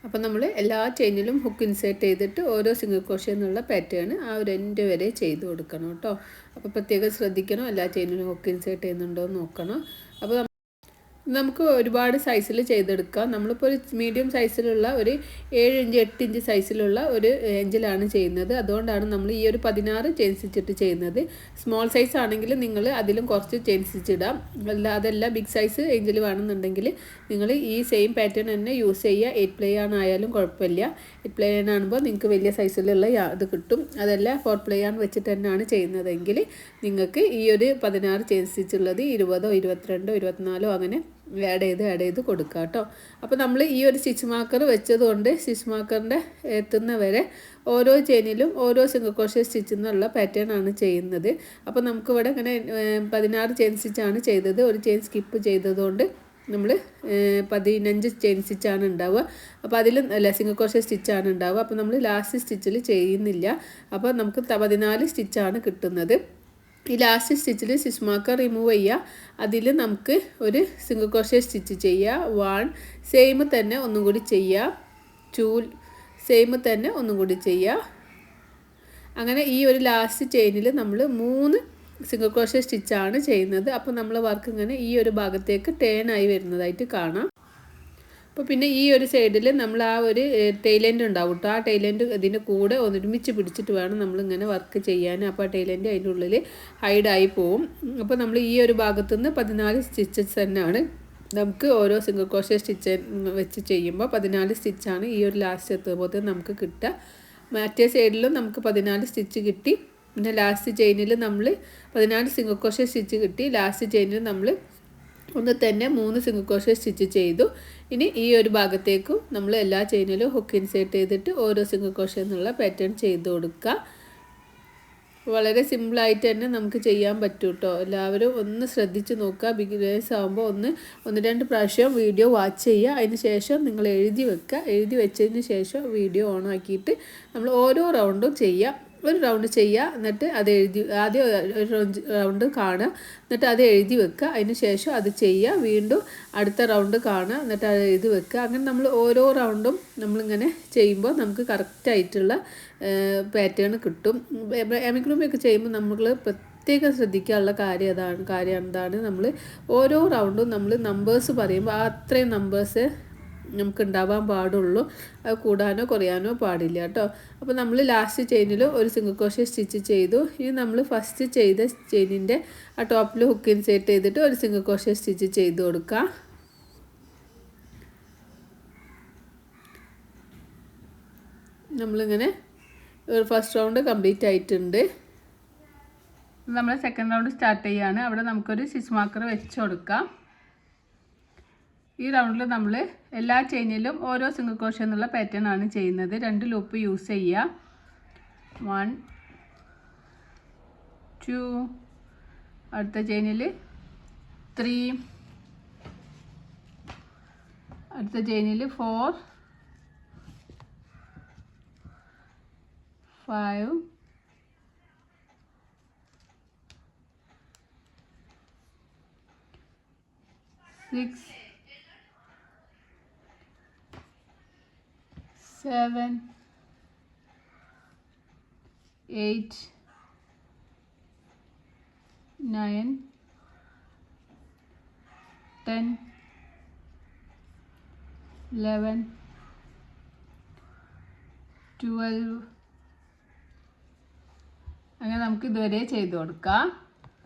അപ്പോൾ നമ്മൾ എല്ലാ ചെയിനിലും ഹുക്ക് ഇൻസേർട്ട് ചെയ്തിട്ട് ഓരോ സിംഗിൾ ക്രോഷേ എന്നുള്ള പാറ്റേൺ ആ ഒരു എൻഡ് വരെ ചെയ്ത് കൊടുക്കണം കേട്ടോ. അപ്പോൾ പ്രത്യേകം ശ്രദ്ധിക്കണം, എല്ലാ ചെയിനിലും ഹുക്ക് ഇൻസേർട്ട് ചെയ്യുന്നുണ്ടോ എന്ന് നോക്കണം. അപ്പോൾ നമുക്ക് ഒരുപാട് സൈസിൽ ചെയ്തെടുക്കാം. നമ്മളിപ്പോൾ ഒരു മീഡിയം സൈസിലുള്ള ഒരു 7 ഇഞ്ച് 8 ഇഞ്ച് സൈസിലുള്ള ഒരു ഏഞ്ചലാണ് ചെയ്യുന്നത്. അതുകൊണ്ടാണ് നമ്മൾ ഈ ഒരു 16 ചെയിൻ സ്റ്റിച്ചിട്ട് ചെയ്യുന്നത്. സ്മോൾ സൈസ് ആണെങ്കിൽ നിങ്ങൾ അതിലും കുറച്ച് ചെയിൻ സ്റ്റിച്ച് ഇടാം. അതല്ല ബിഗ് സൈസ് ഏഞ്ചൽ വേണമെന്നുണ്ടെങ്കിൽ നിങ്ങൾ ഈ സെയിം പാറ്റേൺ തന്നെ യൂസ് ചെയ്യുക. 8 പ്ലേ ആണായാലും കുഴപ്പമില്ല. 8 പ്ലേ ആണുമ്പോൾ നിങ്ങൾക്ക് വലിയ സൈസിലുള്ള ഇത് കിട്ടും. അതല്ല 4 പ്ലേ ആണ് വെച്ചിട്ട് തന്നെയാണ് ചെയ്യുന്നതെങ്കിൽ നിങ്ങൾക്ക് ഈ ഒരു 16 ചെയിൻ സ്റ്റിച്ച് ഉള്ളത് 20ഓ 22ഓ 24ഓ അങ്ങനെ ആഡ് ചെയ്ത് കൊടുക്കുക കേട്ടോ. അപ്പോൾ നമ്മൾ ഈ ഒരു സ്റ്റിച്ച് മാർക്കർ വെച്ചതുകൊണ്ട് സ്റ്റിച്ച് മാർക്കറിൻ്റെ എത്തുന്ന വരെ ഓരോ ചെയിനിലും ഓരോ സിംഗിൾ ക്രോഷേ സ്റ്റിച്ച് എന്നുള്ള പാറ്റേൺ ആണ് ചെയ്യുന്നത്. അപ്പോൾ നമുക്കിവിടെ ഇങ്ങനെ 16 ചെയിൻ സ്റ്റിച്ചാണ് ചെയ്തത്. ഒരു ചെയിൻ സ്കിപ്പ് ചെയ്തതുകൊണ്ട് നമ്മൾ 15 ചെയിൻ സ്റ്റിച്ചാണ് ഉണ്ടാവുക. അപ്പോൾ അതിൽ സിംഗിൾ ക്രോഷേ സ്റ്റിച്ചാണ് ഉണ്ടാവുക. അപ്പോൾ നമ്മൾ ലാസ്റ്റ് സ്റ്റിച്ചിൽ ചെയ്യുന്നില്ല. അപ്പോൾ നമുക്ക് 14 സ്റ്റിച്ചാണ് കിട്ടുന്നത്. ഈ ലാസ്റ്റ് സ്റ്റിച്ചിൽ സ്റ്റിച്ച് മാർക്കർ റിമൂവ് ചെയ്യുക. അതിൽ നമുക്ക് ഒരു സിംഗിൾ ക്രോഷേ സ്റ്റിച്ച് ചെയ്യുക. 1 സെയിം തന്നെ ഒന്നും കൂടി ചെയ്യുക. 2 സെയിം തന്നെ ഒന്നും കൂടി ചെയ്യുക. അങ്ങനെ ഈ ഒരു ലാസ്റ്റ് ചെയിനിൽ നമ്മൾ 3 സിംഗിൾ ക്രോഷേ സ്റ്റിച്ചാണ് ചെയ്യുന്നത്. അപ്പോൾ നമ്മൾ വർക്ക് ഇങ്ങനെ ഈ ഒരു ഭാഗത്തേക്ക് ടേൺ ആയി വരുന്നതായിട്ട് കാണാം. അപ്പോൾ പിന്നെ ഈ ഒരു സൈഡിൽ നമ്മൾ ആ ഒരു ടൈലൻഡ് ഉണ്ടാവും കേട്ടോ. ആ ടൈലൻഡ് ഇതിൻ്റെ കൂടെ ഒരുമിച്ച് പിടിച്ചിട്ട് വേണം നമ്മളിങ്ങനെ വർക്ക് ചെയ്യാൻ. അപ്പോൾ ആ ടൈലൻഡ് അതിൻ്റെ ഉള്ളിൽ ഹൈഡായി പോവും. അപ്പോൾ നമ്മൾ ഈ ഒരു ഭാഗത്തു നിന്ന് 14 സ്റ്റിച്ചസ് തന്നെയാണ് നമുക്ക് ഓരോ സിംഗിൾ ക്രോഷേ സ്റ്റിച്ച് വെച്ച് ചെയ്യുമ്പോൾ 14 സ്റ്റിച്ചാണ് ഈ ഒരു ലാസ്റ്റ് എത്തുമ്പോൾ നമുക്ക് കിട്ടുക. മറ്റേ സൈഡിലും നമുക്ക് 14 സ്റ്റിച്ച് കിട്ടി. പിന്നെ ലാസ്റ്റ് ചെയിനിൽ നമ്മൾ 14 സിംഗിൾ ക്രോഷേ സ്റ്റിച്ച് കിട്ടി. ലാസ്റ്റ് ചെയിനിൽ നമ്മൾ ഒന്ന് തന്നെ 3 സിംഗിൾ ക്രോഷേ സ്റ്റിച്ച് ചെയ്തു. ഇനി ഈ ഒരു ഭാഗത്തേക്കും നമ്മൾ എല്ലാ ചെയിനിലും ഹുക്ക് ഇൻസേർട്ട് ചെയ്തിട്ട് ഓരോ സിംഗിൾ ക്രോഷേ എന്നുള്ള പാറ്റേൺ ചെയ്ത് കൊടുക്കുക. വളരെ സിമ്പിളായിട്ട് തന്നെ നമുക്ക് ചെയ്യാൻ പറ്റും കേട്ടോ. എല്ലാവരും ഒന്ന് ശ്രദ്ധിച്ച് നോക്കുക. ബിഗിനേഴ്സ് ആകുമ്പോൾ ഒന്ന് 2 പ്രാവശ്യം വീഡിയോ വാച്ച് ചെയ്യുക. അതിന് ശേഷം നിങ്ങൾ എഴുതി വെക്കുക. എഴുതി വെച്ചതിന് ശേഷം വീഡിയോ ഓൺ ആക്കിയിട്ട് നമ്മൾ ഓരോ റൗണ്ടും ചെയ്യുക. ഒരു റൗണ്ട് ചെയ്യുക, എന്നിട്ട് അത് ആദ്യം ഒരു റൗണ്ട് കാണുക, എന്നിട്ട് അത് എഴുതി വെക്കുക. അതിന് ശേഷം അത് ചെയ്യുക. വീണ്ടും അടുത്ത റൗണ്ട് കാണുക, എന്നിട്ട് അത് എഴുതി വെക്കുക. അങ്ങനെ നമ്മൾ ഓരോ റൗണ്ടും നമ്മളിങ്ങനെ ചെയ്യുമ്പോൾ നമുക്ക് കറക്റ്റായിട്ടുള്ള പാറ്റേൺ കിട്ടും. എമിഗ്രൂമിയൊക്കെ ചെയ്യുമ്പോൾ നമ്മൾ പ്രത്യേകം ശ്രദ്ധിക്കാനുള്ള കാര്യം എന്താണ്, നമ്മൾ ഓരോ റൗണ്ടും നമ്മൾ നമ്പേഴ്സ് പറയുമ്പോൾ അത്രയും നമ്പേഴ്സ് നമുക്ക് ഉണ്ടാവാൻ പാടുള്ളൂ. അത് കൂടാനോ കുറയാനോ പാടില്ല കേട്ടോ. അപ്പോൾ നമ്മൾ ലാസ്റ്റ് ചെയിനിൽ ഒരു സിംഗിൾ ക്രോഷേ സ്റ്റിച്ച് ചെയ്തു. ഇനി നമ്മൾ ഫസ്റ്റ് ചെയ്ത ചെയിനിൻ്റെ ആ ടോപ്പിൽ ഹുക്ക് ഇൻസേർട്ട് ചെയ്തിട്ട് ഒരു സിംഗിൾ ക്രോഷേ സ്റ്റിച്ച് ചെയ്ത് കൊടുക്കുക. നമ്മളിങ്ങനെ ഒരു ഫസ്റ്റ് റൗണ്ട് കംപ്ലീറ്റ് ആയിട്ടുണ്ട്. നമ്മൾ സെക്കൻഡ് റൗണ്ട് സ്റ്റാർട്ട് ചെയ്യുകയാണ്. അവിടെ നമുക്കൊരു സ്റ്റിച്ച് മാർക്കർ വെച്ച് കൊടുക്കാം. ഈ റൗണ്ടിൽ നമ്മൾ എല്ലാ ചെയിനിലും ഓരോ സിംഗിൾ ക്രോഷേ എന്നുള്ള പാറ്റേൺ ആണ് ചെയ്യുന്നത്. 2 ലൂപ്പ് യൂസ് ചെയ്യുക. 1 2 അടുത്ത ചെയിനിൽ 3 അടുത്ത ചെയിനിൽ 4 5 6 7 8 9 10 11 12 അങ്ങനെ നമുക്ക് ഇതുവരെ ചെയ്ത് കൊടുക്കാം.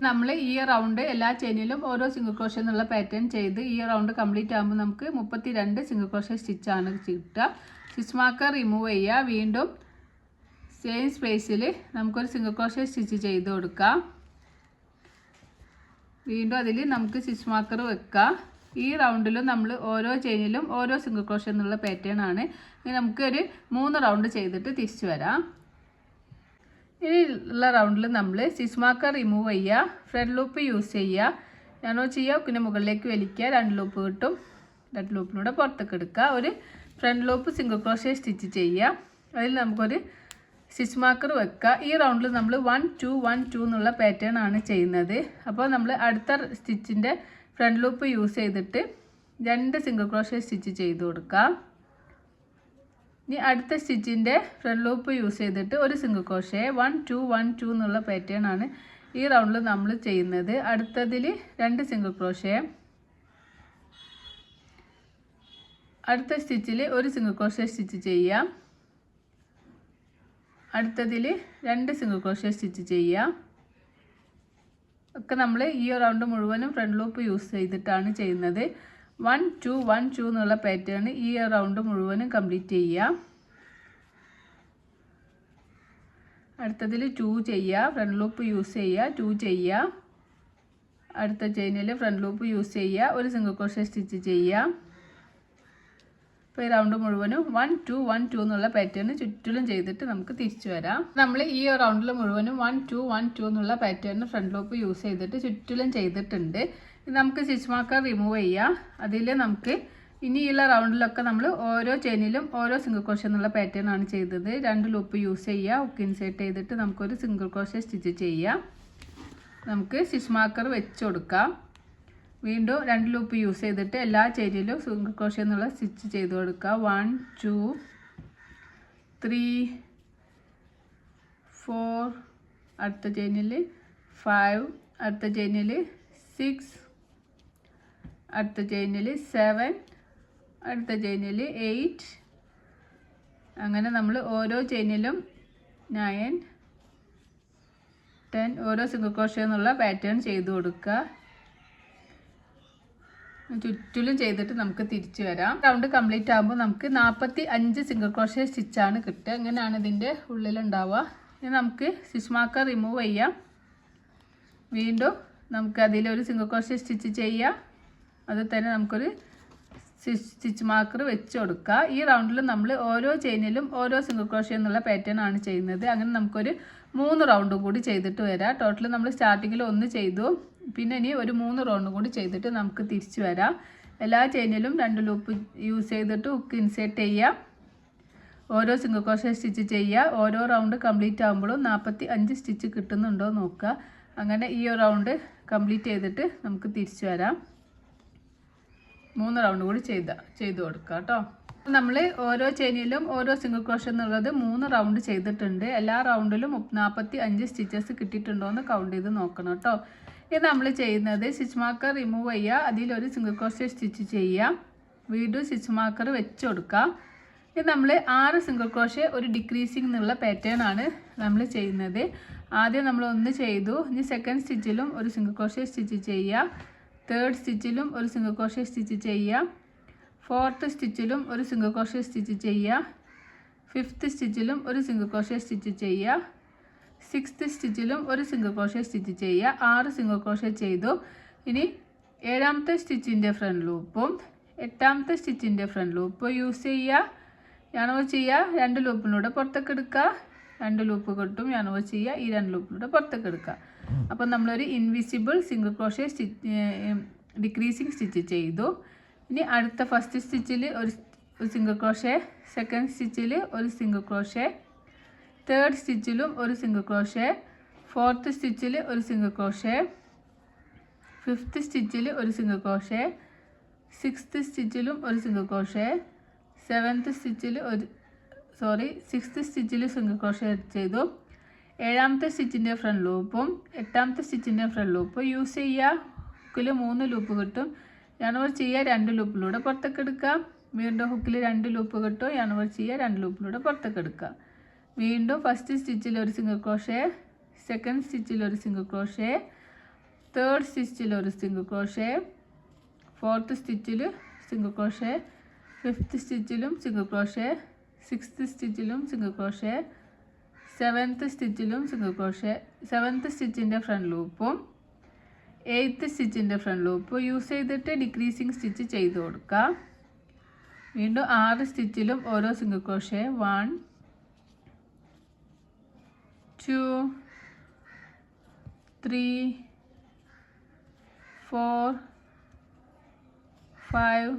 നമ്മൾ ഈ റൗണ്ട് എല്ലാ ചെയിനിലും ഓരോ സിംഗിൾ ക്രോഷ്യ എന്നുള്ള പാറ്റേൺ ചെയ്ത് ഈ റൗണ്ട് കംപ്ലീറ്റ് ആകുമ്പോൾ നമുക്ക് 32 സിംഗിൾ ക്രോഷ്യ സ്റ്റിച്ചാണ് കിട്ടുക. സ്റ്റിച്ച് മാർക്കർ റിമൂവ് ചെയ്യുക. വീണ്ടും സെയിം സ്പേസിൽ നമുക്കൊരു സിംഗിൾ ക്രോഷ്യ സ്റ്റിച്ച് ചെയ്ത് കൊടുക്കാം. വീണ്ടും അതിൽ നമുക്ക് സ്റ്റിച്ച് മാർക്കർ വെക്കാം. ഈ റൗണ്ടിലും നമ്മൾ ഓരോ ചെയിനിലും ഓരോ സിംഗിൾ ക്രോഷ്യ എന്നുള്ള പാറ്റേൺ ആണ്. ഇനി നമുക്കൊരു 3 റൗണ്ട് ചെയ്തിട്ട് തിരിച്ചു വരാം. ഇനി ഉള്ള റൗണ്ടിൽ നമ്മൾ സ്റ്റിച്ച് മാർക്കർ റിമൂവ് ചെയ്യുക, ഫ്രണ്ട് ലൂപ്പ് യൂസ് ചെയ്യുക, ഞാനോ ചെയ്യുക, പിന്നെ മുകളിലേക്ക് വലിക്കുക, 2 ലൂപ്പ് കിട്ടും. 2 ലൂപ്പിലൂടെ പുറത്തേക്ക് എടുക്കുക. ഒരു front loop single crochet stitch ചെയ്യുക. അതിൽ നമുക്കൊരു സ്റ്റിച്ച് മാർക്കർ വെക്കുക. ഈ റൗണ്ടിൽ നമ്മൾ 1 2 1 2 എന്നുള്ള പാറ്റേൺ ആണ് ചെയ്യുന്നത്. അപ്പോൾ നമ്മൾ അടുത്ത സ്റ്റിച്ചിൻ്റെ ഫ്രണ്ട് ലൂപ്പ് യൂസ് ചെയ്തിട്ട് 2 സിംഗിൾ ക്രോഷ്യ സ്റ്റിച്ച് ചെയ്ത് കൊടുക്കുക. ഇനി അടുത്ത സ്റ്റിച്ചിൻ്റെ ഫ്രണ്ട് ലൂപ്പ് യൂസ് ചെയ്തിട്ട് ഒരു സിംഗിൾ ക്രോഷ്യ 1 2 1 2 എന്നുള്ള പാറ്റേൺ ആണ് ഈ റൗണ്ടിൽ നമ്മൾ ചെയ്യുന്നത്. അടുത്തതിൽ 2 സിംഗിൾ ക്രോഷ്യ, അടുത്ത സ്റ്റിച്ചിൽ ഒരു സിംഗിൾ ക്രോഷ്യ സ്റ്റിച്ച് ചെയ്യാം. അടുത്തതിൽ 2 സിംഗിൾ ക്രോഷ്യ സ്റ്റിച്ച് ചെയ്യാം. ഒക്കെ നമ്മൾ ഈ റൗണ്ട് മുഴുവനും ഫ്രണ്ട് ലൂപ്പ് യൂസ് ചെയ്തിട്ടാണ് ചെയ്യുന്നത്. 1 2 1 2 എന്നുള്ള പാറ്റേൺ ഈ റൗണ്ട് മുഴുവനും കംപ്ലീറ്റ് ചെയ്യുക. അടുത്തതിൽ 2 ചെയ്യുക, ഫ്രണ്ട് ലൂപ്പ് യൂസ് ചെയ്യുക, 2 ചെയ്യുക. അടുത്ത ചെയിനിൽ ഫ്രണ്ട് ലൂപ്പ് യൂസ് ചെയ്യുക, ഒരു സിംഗിൾ ക്രോഷ്യ സ്റ്റിച്ച് ചെയ്യുക. ഇപ്പോൾ ഈ റൗണ്ട് മുഴുവനും 1 2 1 2 എന്നുള്ള പാറ്റേൺ ചുറ്റിലും ചെയ്തിട്ട് നമുക്ക് തിരിച്ചു വരാം. നമ്മൾ ഈ റൗണ്ടിൽ മുഴുവനും 1 2 1 2 എന്നുള്ള പാറ്റേൺ ഫ്രണ്ട് ലൂപ്പ് യൂസ് ചെയ്തിട്ട് ചുറ്റിലും ചെയ്തിട്ടുണ്ട്. നമുക്ക് സ്റ്റിച്ച് മാർക്കർ റിമൂവ് ചെയ്യാം. അതിൽ നമുക്ക് ഇനിയുള്ള റൗണ്ടിലൊക്കെ നമ്മൾ ഓരോ ചെയിനിലും ഓരോ സിംഗിൾ ക്രോഷ്യ എന്നുള്ള പാറ്റേൺ ആണ് ചെയ്തത്. 2 ലൂപ്പ് യൂസ് ചെയ്യുക, ഹുക്ക് ഇൻസേർട്ട് ചെയ്തിട്ട് നമുക്കൊരു സിംഗിൾ ക്രോഷ്യ സ്റ്റിച്ച് ചെയ്യാം. നമുക്ക് സ്റ്റിച്ച് മാർക്കർ വെച്ച് കൊടുക്കാം. വീണ്ടും 2 ലൂപ്പ് യൂസ് ചെയ്തിട്ട് എല്ലാ ചെയിനിലും സിംഗിൾ ക്രോഷ്യ എന്നുള്ള സ്റ്റിച്ച് ചെയ്ത് കൊടുക്കുക. 1 2 3 4, അടുത്ത ചെയിനിൽ 5, അടുത്ത ചെയിനിൽ 6, അടുത്ത ചെയിനിൽ 7, അടുത്ത ചെയിനിൽ 8. അങ്ങനെ നമ്മൾ ഓരോ ചെയിനിലും 9 10 ഓരോ സിംഗിൾ ക്രോഷ്യ എന്നുള്ള പാറ്റേൺ ചെയ്ത് കൊടുക്കുക. ചുറ്റിലും ചെയ്തിട്ട് നമുക്ക് തിരിച്ചു വരാം. റൗണ്ട് കംപ്ലീറ്റ് ആകുമ്പോൾ നമുക്ക് 45 സിംഗിൾ ക്രോഷ്യ സ്റ്റിച്ചാണ് കിട്ടുക. അങ്ങനെയാണ് ഇതിൻ്റെ ഉള്ളിലുണ്ടാവുക. ഇനി നമുക്ക് സ്റ്റിച്ച് മാർക്കർ റിമൂവ് ചെയ്യാം. വീണ്ടും നമുക്ക് അതിലൊരു സിംഗിൾ ക്രോഷ്യ സ്റ്റിച്ച് ചെയ്യാം. അതിൽ തന്നെ നമുക്കൊരു സ്റ്റിച്ച് മാർക്കർ വെച്ച് കൊടുക്കുക. ഈ റൗണ്ടിൽ നമ്മൾ ഓരോ ചെയിനിലും ഓരോ സിംഗിൾ ക്രോഷ്യ എന്നുള്ള പാറ്റേൺ ആണ് ചെയ്യുന്നത്. അങ്ങനെ നമുക്കൊരു 3 റൗണ്ട് കൂടി ചെയ്തിട്ട് വരാം. ടോട്ടൽ നമ്മൾ സ്റ്റാർട്ടിങ്ങിൽ 1 ചെയ്തു, പിന്നെ ഇനി ഒരു 3 റൗണ്ട് കൂടി ചെയ്തിട്ട് നമുക്ക് തിരിച്ചു വരാം. എല്ലാ ചെയിനിലും 2 ലൂപ്പ് യൂസ് ചെയ്തിട്ട് ഹുക്ക് ഇൻസേർട്ട് ചെയ്യുക, ഓരോ സിംഗിൾ ക്രോഷ്യ സ്റ്റിച്ച് ചെയ്യുക. ഓരോ റൗണ്ട് കംപ്ലീറ്റ് ആകുമ്പോഴും 45 സ്റ്റിച്ച് കിട്ടുന്നുണ്ടോ നോക്കുക. അങ്ങനെ ഈ റൗണ്ട് കംപ്ലീറ്റ് ചെയ്തിട്ട് നമുക്ക് തിരിച്ചു വരാം. 3 റൗണ്ട് കൂടി ചെയ്ത് കൊടുക്കുക കേട്ടോ. നമ്മൾ ഓരോ ചെയിനിലും ഓരോ സിംഗിൾ ക്രോഷ്യ എന്നുള്ളത് 3 റൗണ്ട് ചെയ്തിട്ടുണ്ട്. എല്ലാ റൗണ്ടിലും 45 സ്റ്റിച്ചസ് കിട്ടിയിട്ടുണ്ടോ എന്ന് കൗണ്ട് ചെയ്ത് നോക്കണം കേട്ടോ. ഇത് നമ്മൾ ചെയ്യുന്നത് സ്റ്റിച്ച് മാർക്കർ റിമൂവ് ചെയ്യുക, അതിലൊരു സിംഗിൾ ക്രോഷ്യ സ്റ്റിച്ച് ചെയ്യുക, വീണ്ടും സ്റ്റിച്ച് മാർക്കർ വെച്ച് കൊടുക്കുക. ഇത് നമ്മൾ 6 സിംഗിൾ ക്രോഷ്യ ഒരു ഡിക്രീസിങ് എന്നുള്ള പാറ്റേൺ ആണ് നമ്മൾ ചെയ്യുന്നത്. ആദ്യം നമ്മൾ 1 ചെയ്തു, ഇനി സെക്കൻഡ് സ്റ്റിച്ചിലും ഒരു സിംഗിൾ ക്രോഷ്യ സ്റ്റിച്ച് ചെയ്യുക, തേർഡ് സ്റ്റിച്ചിലും ഒരു സിംഗിൾ ക്രോഷ്യ സ്റ്റിച്ച് ചെയ്യുക, ഫോർത്ത് സ്റ്റിച്ചിലും ഒരു സിംഗിൾ ക്രോഷ്യ സ്റ്റിച്ച് ചെയ്യുക, ഫിഫ്ത്ത് സ്റ്റിച്ചിലും ഒരു സിംഗിൾ ക്രോഷ്യ സ്റ്റിച്ച് ചെയ്യുക, സിക്സ്ത് സ്റ്റിച്ചിലും ഒരു സിംഗിൾ ക്രോഷ്യ സ്റ്റിച്ച് ചെയ്യുക. 6 സിംഗിൾ ക്രോഷ്യ ചെയ്തു. ഇനി 7ാമത്തെ സ്റ്റിച്ചിൻ്റെ ഫ്രണ്ട് ലൂപ്പും 8ാമത്തെ സ്റ്റിച്ചിൻ്റെ ഫ്രണ്ട് ലൂപ്പ് യൂസ് ചെയ്യുക. ഞാനോ ചെയ്യുക 2 ലൂപ്പിലൂടെ പുറത്തേക്ക് എടുക്കുക, 2 ലൂപ്പ് കിട്ടും. ഞാനോ ചെയ്യുക ഈ 2 ലൂപ്പിലൂടെ പുറത്തേക്ക് എടുക്കുക. അപ്പോൾ നമ്മളൊരു invisible single crochet decreasing stitch ചെയ്തു. ഇനി അടുത്ത ഫസ്റ്റ് സ്റ്റിച്ചിൽ ഒരു സിംഗിൾ ക്രോഷ്യ, സെക്കൻഡ് സ്റ്റിച്ചിൽ ഒരു സിംഗിൾ ക്രോഷ്യ, തേർഡ് സ്റ്റിച്ചിലും ഒരു സിംഗിൾ ക്രോഷ്യ, ഫോർത്ത് സ്റ്റിച്ചിൽ ഒരു സിംഗിൾ ക്രോഷ്യ, ഫിഫ്ത്ത് സ്റ്റിച്ചിൽ ഒരു സിംഗിൾ ക്രോഷ്യ, സിക്സ്ത് സ്റ്റിച്ചിലും ഒരു സിംഗിൾ ക്രോഷ്യ, സെവൻത്ത് സ്റ്റിച്ചിൽ സിക്സ്ത് സ്റ്റിച്ചിൽ സിംഗിൾ ക്രോഷേ ചെയ്തു. 7ാമത്തെ സ്റ്റിച്ചിൻ്റെ ഫ്രണ്ട് ലൂപ്പും 8ാമത്തെ സ്റ്റിച്ചിൻ്റെ ഫ്രണ്ട് ലൂപ്പും യൂസ് ചെയ്യുക. ഹുക്കിൽ 3 ലൂപ്പ് കിട്ടും. yarn over ചെയ്യുക, 2 ലൂപ്പിലൂടെ പുറത്തേക്ക് എടുക്കുക. വീണ്ടും ഹുക്കിൽ 2 ലൂപ്പ് കിട്ടും. yarn over ചെയ്യുക, 2 ലൂപ്പിലൂടെ പുറത്തേക്ക് എടുക്കുക. വീണ്ടും ഫസ്റ്റ് സ്റ്റിച്ചിൽ ഒരു സിംഗിൾ ക്രോഷേ, സെക്കൻഡ് സ്റ്റിച്ചിൽ ഒരു സിംഗിൾ ക്രോഷേ, തേർഡ് സ്റ്റിച്ചിൽ ഒരു സിംഗിൾ ക്രോഷേ, ഫോർത്ത് സ്റ്റിച്ചിൽ സിംഗിൾ ക്രോഷേ, ഫിഫ്ത്ത് സ്റ്റിച്ചിലും സിംഗിൾ ക്രോഷേ, സിക്സ്ത് സ്റ്റിച്ചിലും സിംഗിൾ ക്രോഷേ, സെവൻത്ത് സ്റ്റിച്ചിലും സിംഗിൾ ക്രോഷേ. സെവൻത്ത് സ്റ്റിച്ചിൻ്റെ ഫ്രണ്ട് ലൂപ്പും 8th സ്റ്റിച്ചിൻ്റെ ഫ്രണ്ട് ലൂപ്പ് യൂസ് ചെയ്തിട്ട് ഡിക്രീസിങ് സ്റ്റിച്ച് ചെയ്ത് കൊടുക്കുക. വീണ്ടും 6 സ്റ്റിച്ചിലും ഓരോ സിംഗിൾ ക്രോഷേ, 1 2 3 4 5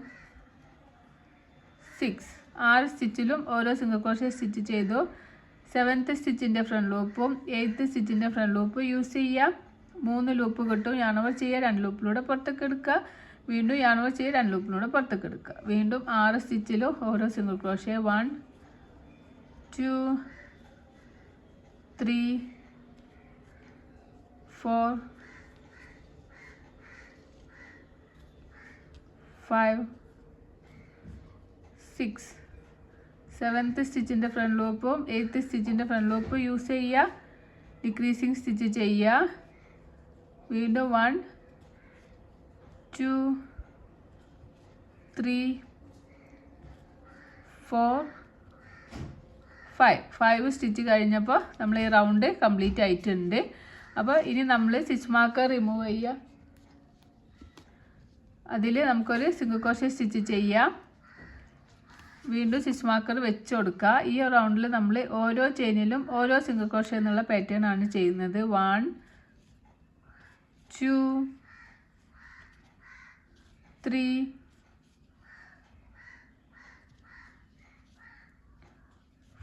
6 6 സ്റ്റിച്ചിലും ഓരോ സിംഗിൾ ക്രോഷേ സ്റ്റിച്ച് ചെയ്തു. 7th സ്റ്റിച്ചിൻ്റെ ഫ്രണ്ട് ലൂപ്പും 8th സ്റ്റിച്ചിൻ്റെ ഫ്രണ്ട് ലൂപ്പ് യൂസ് ചെയ്യുക. 3 ലൂപ്പ് കിട്ടും. yarn over ചെയ്യുക, 2 ലൂപ്പിലൂടെ പുറത്തേക്ക് എടുക്കുക. വീണ്ടും yarn over ചെയ്യുക, 2 ലൂപ്പിലൂടെ പുറത്തേക്ക് എടുക്കുക. വീണ്ടും 6 സ്റ്റിച്ചിലും ഓരോ സിംഗിൾ ക്രോഷേ, 1 2 3 4 5 6 7th സ്റ്റിച്ചിൻ്റെ ഫ്രണ്ട് ലൂപ്പും 8th സ്റ്റിച്ചിൻ്റെ ഫ്രണ്ട് ലൂപ്പ് യൂസ് ചെയ്യുക. ഡിക്രീസിങ് സ്റ്റിച്ച് ചെയ്യുക. വീണ്ടും 1 2 3 4 5 സ്റ്റിച്ച് കഴിഞ്ഞപ്പോൾ നമ്മൾ ഈ റൗണ്ട് കംപ്ലീറ്റ് ആയിട്ടുണ്ട്. അപ്പോൾ ഇനി നമ്മൾ സ്റ്റിച്ച് മാർക്കർ റിമൂവ് ചെയ്യുക. അതിൽ നമുക്കൊരു സിംഗിൾ ക്രോഷേ സ്റ്റിച്ച് ചെയ്യാം. വീണ്ടും സ്റ്റിച്ച് മാർക്കർ വെച്ച് കൊടുക്കുക. ഈ റൗണ്ടിൽ നമ്മൾ ഓരോ ചെയിനിലും ഓരോ സിംഗിൾ ക്രോഷേ എന്നുള്ള പാറ്റേൺ ആണ് ചെയ്യുന്നത്. 1 2 3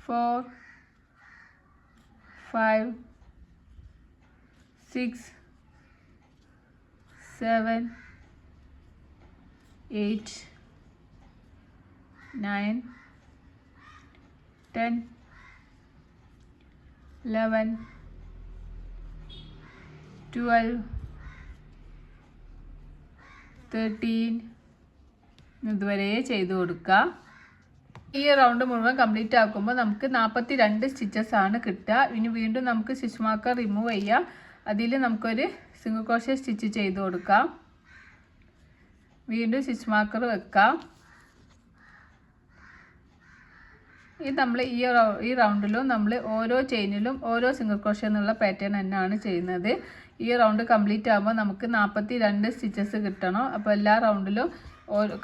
4 5 6 7 8 9 10 11 12 13 ഇതുവരെ ചെയ്ത് കൊടുക്കുക. ഈ റൗണ്ട് മുഴുവൻ കംപ്ലീറ്റ് ആക്കുമ്പോൾ നമുക്ക് 42 സ്റ്റിച്ചസ് ആണ് കിട്ടുക. ഇനി വീണ്ടും നമുക്ക് സ്റ്റിച്ച് മാർക്കർ റിമൂവ് ചെയ്യാം. അതിൽ നമുക്കൊരു സിംഗിൾ ക്രോഷേ സ്റ്റിച്ച് ചെയ്ത് കൊടുക്കാം. വീണ്ടും സ്റ്റിച്ച് മാർക്കർ വെക്കാം. നമ്മൾ ഈ റൗണ്ടിലും നമ്മൾ ഓരോ ചെയിനിലും ഓരോ സിംഗിൾ ക്രോഷേ എന്നുള്ള പാറ്റേൺ തന്നെയാണ് ചെയ്യുന്നത്. ഈ റൗണ്ട് കംപ്ലീറ്റ് ആകുമ്പോൾ നമുക്ക് 42 സ്റ്റിച്ചസ് കിട്ടണം. അപ്പോൾ എല്ലാ റൗണ്ടിലും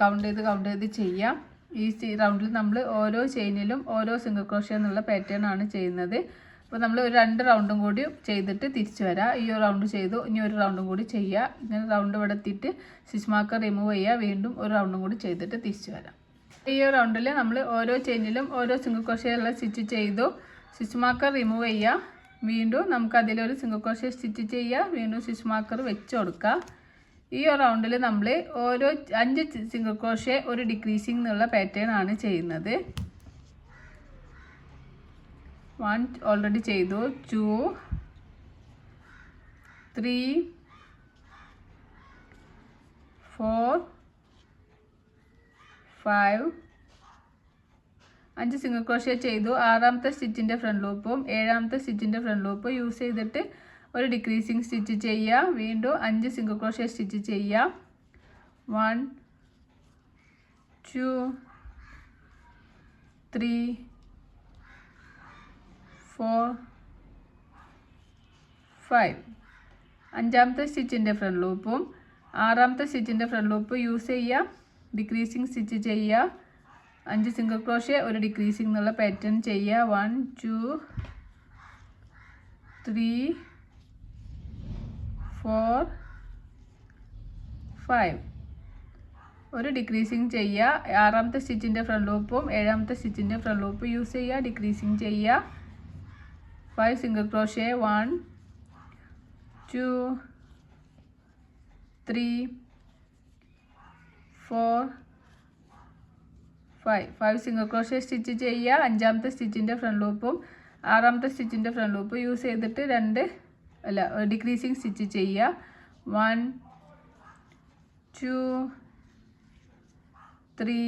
കൗണ്ട് ചെയ്ത് ചെയ്യാം. ഈ റൗണ്ടിൽ നമ്മൾ ഓരോ ചെയിനിലും ഓരോ സിംഗിൾ ക്രോഷേ എന്നുള്ള പാറ്റേൺ ആണ് ചെയ്യുന്നത്. അപ്പോൾ നമ്മൾ ഒരു 2 റൗണ്ടും കൂടി ചെയ്തിട്ട് തിരിച്ചു വരാം. ഈ ഒരു റൗണ്ട് ചെയ്തു, ഇനി ഒരു റൗണ്ടും കൂടി ചെയ്യുക. ഇങ്ങനെ റൗണ്ട് ഇവിടെ എത്തിയിട്ട് സ്റ്റിച്ച് മാർക്കർ റിമൂവ് ചെയ്യുക. വീണ്ടും ഒരു റൗണ്ടും കൂടി ചെയ്തിട്ട് തിരിച്ചു വരാം. ഈ റൗണ്ടിൽ നമ്മൾ ഓരോ ചെയിനിലും ഓരോ സിംഗിൾ ക്രോഷേ ഉള്ള സ്റ്റിച്ച് ചെയ്തു. സ്റ്റിച്ച് മാർക്കർ റിമൂവ് ചെയ്യുക. വീണ്ടും നമുക്ക് അതിലൊരു സിംഗിൾ ക്രോഷേ സ്റ്റിച്ച് ചെയ്യുക. വീണ്ടും സ്റ്റിച്ച് മാർക്കർ വെച്ച് കൊടുക്കുക. ഈ റൗണ്ടിൽ നമ്മൾ ഓരോ 5 സിംഗിൾ ക്രോഷേ ഒരു ഡിക്രീസിങ് എന്നുള്ള പാറ്റേൺ ആണ് ചെയ്യുന്നത്. 1 ഓൾറെഡി ചെയ്തു. 2 3 4 5 5 സിംഗിൾ ക്രോഷേ ചെയ്തു. 6ാമത്തെ സ്റ്റിച്ചിൻ്റെ ഫ്രണ്ട് ലൂപ്പും 7ാമത്തെ സ്റ്റിച്ചിൻ്റെ ഫ്രണ്ട് ലൂപ്പും യൂസ് ചെയ്തിട്ട് ഒരു ഡിക്രീസിങ് സ്റ്റിച്ച് ചെയ്യുക. വീണ്ടും 5 സിംഗിൾ ക്രോഷേ സ്റ്റിച്ച് ചെയ്യുക. 1 2 3 4 5 5ാമത്തെ സ്റ്റിച്ചിൻ്റെ ഫ്രണ്ട് ലൂപ്പും 6ാമത്തെ സ്റ്റിച്ചിൻ്റെ ഫ്രണ്ട് ലൂപ്പ് യൂസ് ചെയ്യുക. ഡിക്രീസിങ് സ്റ്റിച്ച് ചെയ്യുക. 5 സിംഗിൾ ക്രോഷേ ഒരു ഡിക്രീസിങ് എന്നുള്ള പാറ്റേൺ ചെയ്യുക. 1 2 3 4 5 ഒരു ഡിക്രീസിങ് ചെയ്യുക. 6ാമത്തെ സ്റ്റിച്ചിൻ്റെ ഫ്രണ്ട് ലൂപ്പും 7ാമത്തെ സ്റ്റിച്ചിൻ്റെ ഫ്രണ്ട് ലൂപ്പ് യൂസ് ചെയ്യുക. ഡിക്രീസിങ് ചെയ്യുക. 5 single crochet. 1 2 3 4 5 single crochet stitch ചെയ്യുക. 5ാമത്തെ സ്റ്റിച്ചിൻ്റെ ഫ്രണ്ട് ലൂപ്പും 6ാമത്തെ സ്റ്റിച്ചിൻ്റെ ഫ്രണ്ട് ലൂപ്പും യൂസ് ചെയ്തിട്ട് ഡിക്രീസിങ് സ്റ്റിച്ച് ചെയ്യുക. 1 2 3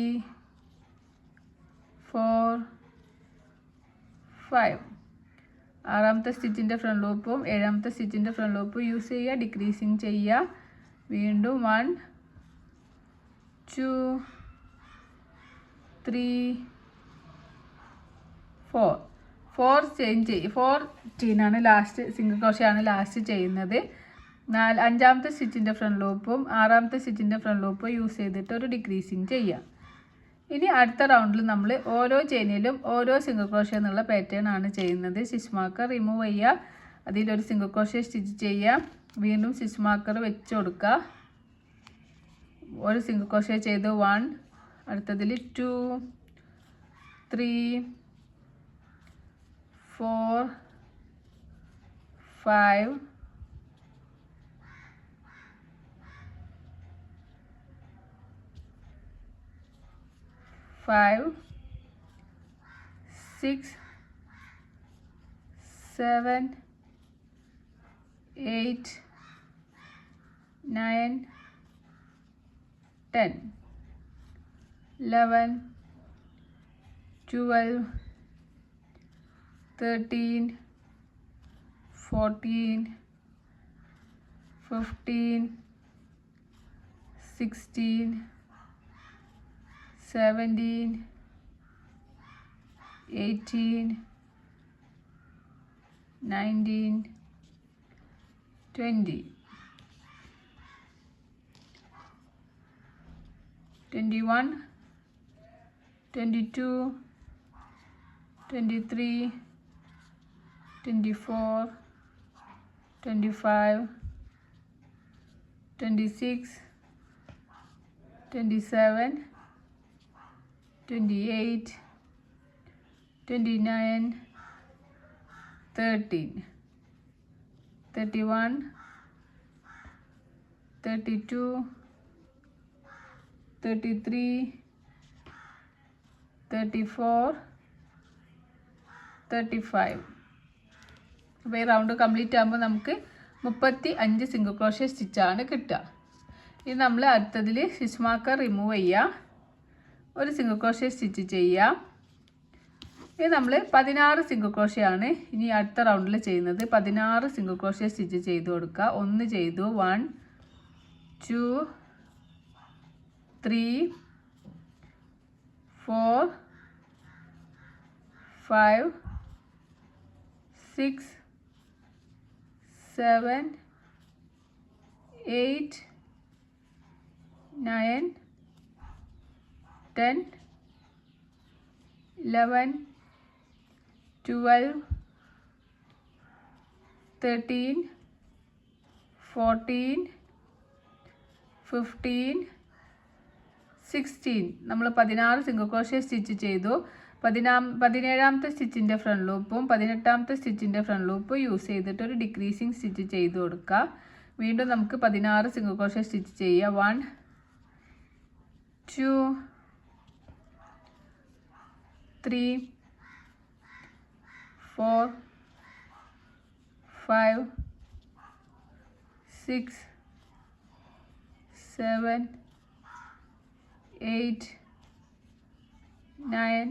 4 5. 6ാമത്തെ സ്റ്റിച്ചിൻ്റെ ഫ്രണ്ട് ലൂപ്പും 7ാമത്തെ സ്റ്റിച്ചിൻ്റെ ഫ്രണ്ട് ലൂപ്പും യൂസ് ചെയ്യുക. ഡിക്രീസിങ് ചെയ്യുക. വീണ്ടും 1 2 3 4 ചെയിനാണ് ലാസ്റ്റ്, സിംഗിൾ ക്രോഷ്യ ആണ് ലാസ്റ്റ് ചെയ്യുന്നത്. 5ാമത്തെ സ്റ്റിച്ചിൻ്റെ ഫ്രണ്ട് ലൂപ്പും 6ാമത്തെ സ്റ്റിച്ചിൻ്റെ ഫ്രണ്ട് ലൂപ്പും യൂസ് ചെയ്തിട്ട് ഒരു ഡിക്രീസിങ് ചെയ്യുക. ഇനി അടുത്ത റൗണ്ടിൽ നമ്മൾ ഓരോ ചെയിനിലും ഓരോ സിംഗിൾ ക്രോഷ്യ എന്നുള്ള പാറ്റേൺ ആണ് ചെയ്യുന്നത്. സ്റ്റിച്ച് മാർക്കർ റിമൂവ് ചെയ്യുക, അതിലൊരു സിംഗിൾ ക്രോഷ്യ സ്റ്റിച്ച് ചെയ്യുക. വീണ്ടും സ്റ്റിച്ച് മാർക്കർ വെച്ച് കൊടുക്കുക. ഒരു സിംഗിൾ ക്രോഷ്യ ചെയ്ത് 1, അടുത്തതിൽ 2 3 4 5 6 7 8 9 10 11 12 13 14 15 16 17 18 19 20 21 22 23 24 25 26 27 28 29 30 31 32 33 34 35. അപ്പോൾ ഈ റൗണ്ട് കംപ്ലീറ്റ് ആകുമ്പോൾ നമുക്ക് 35 സിംഗിൾ ക്രോഷ്യ സ്റ്റിച്ചാണ് കിട്ടുക. ഇനി നമ്മൾ അടുത്തതിൽ സ്റ്റിച്ച് മാർക്കർ റിമൂവ് ചെയ്യുക, ഒരു സിംഗിൾ ക്രോഷ്യ സ്റ്റിച്ച് ചെയ്യുക. ഇത് നമ്മൾ 16 സിംഗിൾ ക്രോഷ്യ ആണ് ഇനി അടുത്ത റൗണ്ടിൽ ചെയ്യുന്നത്. 16 സിംഗിൾ ക്രോഷ്യ സ്റ്റിച്ച് ചെയ്ത് കൊടുക്കുക. 1 ചെയ്തു, 1 2 3 4 5 6 7 8 9 10 11 12 13 14 15 16. നമ്മൾ 16 സിംഗിൾ ക്രോഷ്യ സ്റ്റിച്ച് ചെയ്തു. 17ാമത്തെ സ്റ്റിച്ചിൻ്റെ ഫ്രണ്ട് ലൂപ്പും 18ാമത്തെ സ്റ്റിച്ചിൻ്റെ ഫ്രണ്ട് ലൂപ്പും യൂസ് ചെയ്തിട്ട് ഒരു ഡിക്രീസിങ് സ്റ്റിച്ച് ചെയ്ത് കൊടുക്കുക. വീണ്ടും നമുക്ക് 16 സിംഗിൾ ക്രോഷ്യ സ്റ്റിച്ച് ചെയ്യുക. 1 2 3 4 5 6 7 8 9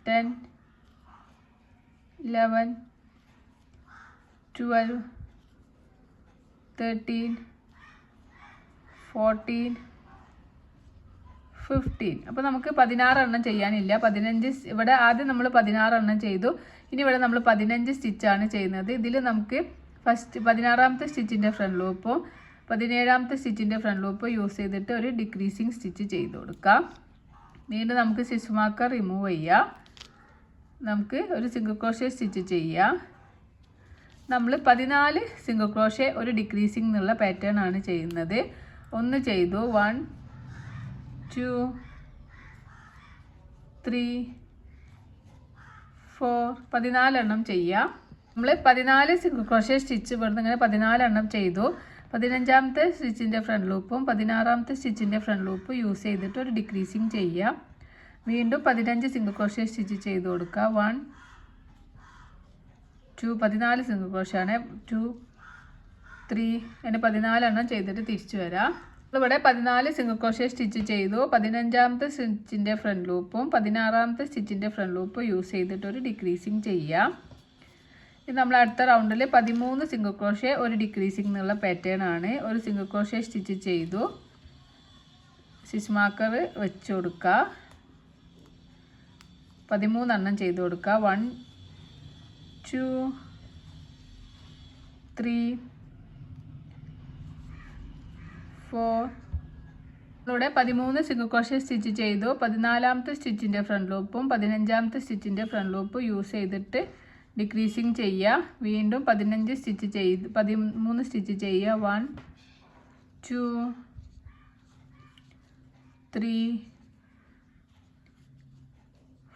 10 11 12 13 14 15. അപ്പോൾ നമുക്ക് 16 എണ്ണം ചെയ്യാനില്ല. 15 ഇവിടെ ആദ്യം നമ്മൾ 16 എണ്ണം ചെയ്തു. ഇനി ഇവിടെ നമ്മൾ 15 സ്റ്റിച്ചാണ് ചെയ്യുന്നത്. ഇതിൽ നമുക്ക് ഫസ്റ്റ് 16ാമത്തെ സ്റ്റിച്ചിൻ്റെ ഫ്രണ്ട് ലൂപ്പും 17ാമത്തെ സ്റ്റിച്ചിൻ്റെ ഫ്രണ്ട് ലൂപ്പും യൂസ് ചെയ്തിട്ട് ഒരു ഡിക്രീസിങ് സ്റ്റിച്ച് ചെയ്ത് കൊടുക്കാം. വീണ്ടും നമുക്ക് സ്റ്റിച്ച് മാർക്കർ റിമൂവ് ചെയ്യാം. നമുക്ക് ഒരു സിംഗിൾ ക്രോഷ്യ സ്റ്റിച്ച് ചെയ്യാം. നമ്മൾ 14 സിംഗിൾ ക്രോഷ്യ ഒരു ഡിക്രീസിങ് എന്നുള്ള പാറ്റേൺ ആണ് ചെയ്യുന്നത്. 1 ചെയ്തു, 1 2 3 4 14 എണ്ണം ചെയ്യാം. നമ്മൾ 14 സിംഗിൾ ക്രോഷ്യ സ്റ്റിച്ച് ഇവിടുന്ന് ഇങ്ങനെ 14 എണ്ണം ചെയ്തു. 15ാമത്തെ സ്റ്റിച്ചിൻ്റെ ഫ്രണ്ട് ലൂപ്പും 16ാമത്തെ സ്റ്റിച്ചിൻ്റെ ഫ്രണ്ട് ലൂപ്പും യൂസ് ചെയ്തിട്ട് ഒരു ഡിക്രീസിങ് ചെയ്യാം. വീണ്ടും 15 സിംഗിൾ ക്രോഷ്യ സ്റ്റിച്ച് ചെയ്ത് കൊടുക്കുക. 1 2 14 സിംഗിൾ ക്രോഷ്യ ആണ്. 2 3 അങ്ങനെ 14 എണ്ണം ചെയ്തിട്ട് തിരിച്ചു വരാം. ഇവിടെ 14 സിംഗിൾ ക്രോഷ്യ സ്റ്റിച്ച് ചെയ്തു. 15ാമത്തെ സ്റ്റിച്ചിൻ്റെ ഫ്രണ്ട് ലൂപ്പും 16ാമത്തെ സ്റ്റിച്ചിൻ്റെ ഫ്രണ്ട് ലൂപ്പും യൂസ് ചെയ്തിട്ട് ഒരു ഡിക്രീസിങ് ചെയ്യാം. ഇത് നമ്മൾ അടുത്ത റൗണ്ടിൽ 13 സിംഗിൾ ക്രോഷ്യ ഒരു ഡിക്രീസിങ് എന്നുള്ള പാറ്റേൺ ആണ്. ഒരു സിംഗിൾ ക്രോഷ്യ സ്റ്റിച്ച് ചെയ്തു, സ്റ്റിച്ച് മാർക്കർ വെച്ച് കൊടുക്കുക. 13 എണ്ണം ചെയ്ത് കൊടുക്കുക. 1 2 3 4 ഇവിടെ 13 സിംഗിൾ ക്രോഷ്യ സ്റ്റിച്ച് ചെയ്തു. 14ാമത്തെ സ്റ്റിച്ചിൻ്റെ ഫ്രണ്ട് ലൂപ്പും 15ാമത്തെ സ്റ്റിച്ചിൻ്റെ ഫ്രണ്ട് ലൂപ്പും യൂസ് ചെയ്തിട്ട് ഡിക്രീസിങ് ചെയ്യുക. വീണ്ടും 13 സ്റ്റിച്ച് ചെയ്യുക. 1 2 3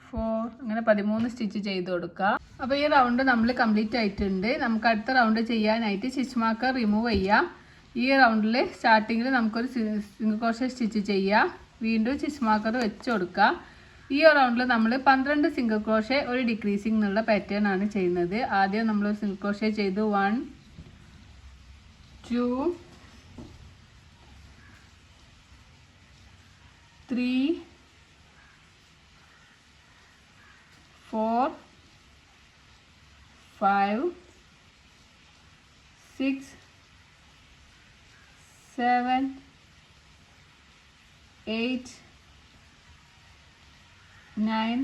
4 അങ്ങനെ 13 സ്റ്റിച്ച് ചെയ്ത് കൊടുക്കുക. അപ്പോൾ ഈ റൗണ്ട് നമ്മൾ കംപ്ലീറ്റ് ആയിട്ടുണ്ട്. നമുക്ക് അടുത്ത റൗണ്ട് ചെയ്യാനായിട്ട് സ്റ്റിച്ച് മാർക്കർ റിമൂവ് ചെയ്യാം. ഈ റൗണ്ടിൽ സ്റ്റാർട്ടിങ്ങിൽ നമുക്കൊരു സിംഗിൾ ക്രോഷ്യ സ്റ്റിച്ച് ചെയ്യാം. വീണ്ടും സ്റ്റിച്ച് മാർക്കർ വെച്ച് കൊടുക്കുക. ഈ റൗണ്ടിൽ നമ്മൾ 12 സിംഗിൾ ക്രോഷ്യ ഒരു ഡിക്രീസിങ് എന്നുള്ള പാറ്റേൺ ആണ് ചെയ്യുന്നത്. ആദ്യം നമ്മൾ സിംഗിൾ ക്രോഷ്യ ചെയ്തു. 1 2 3 4 5 6 7 8 9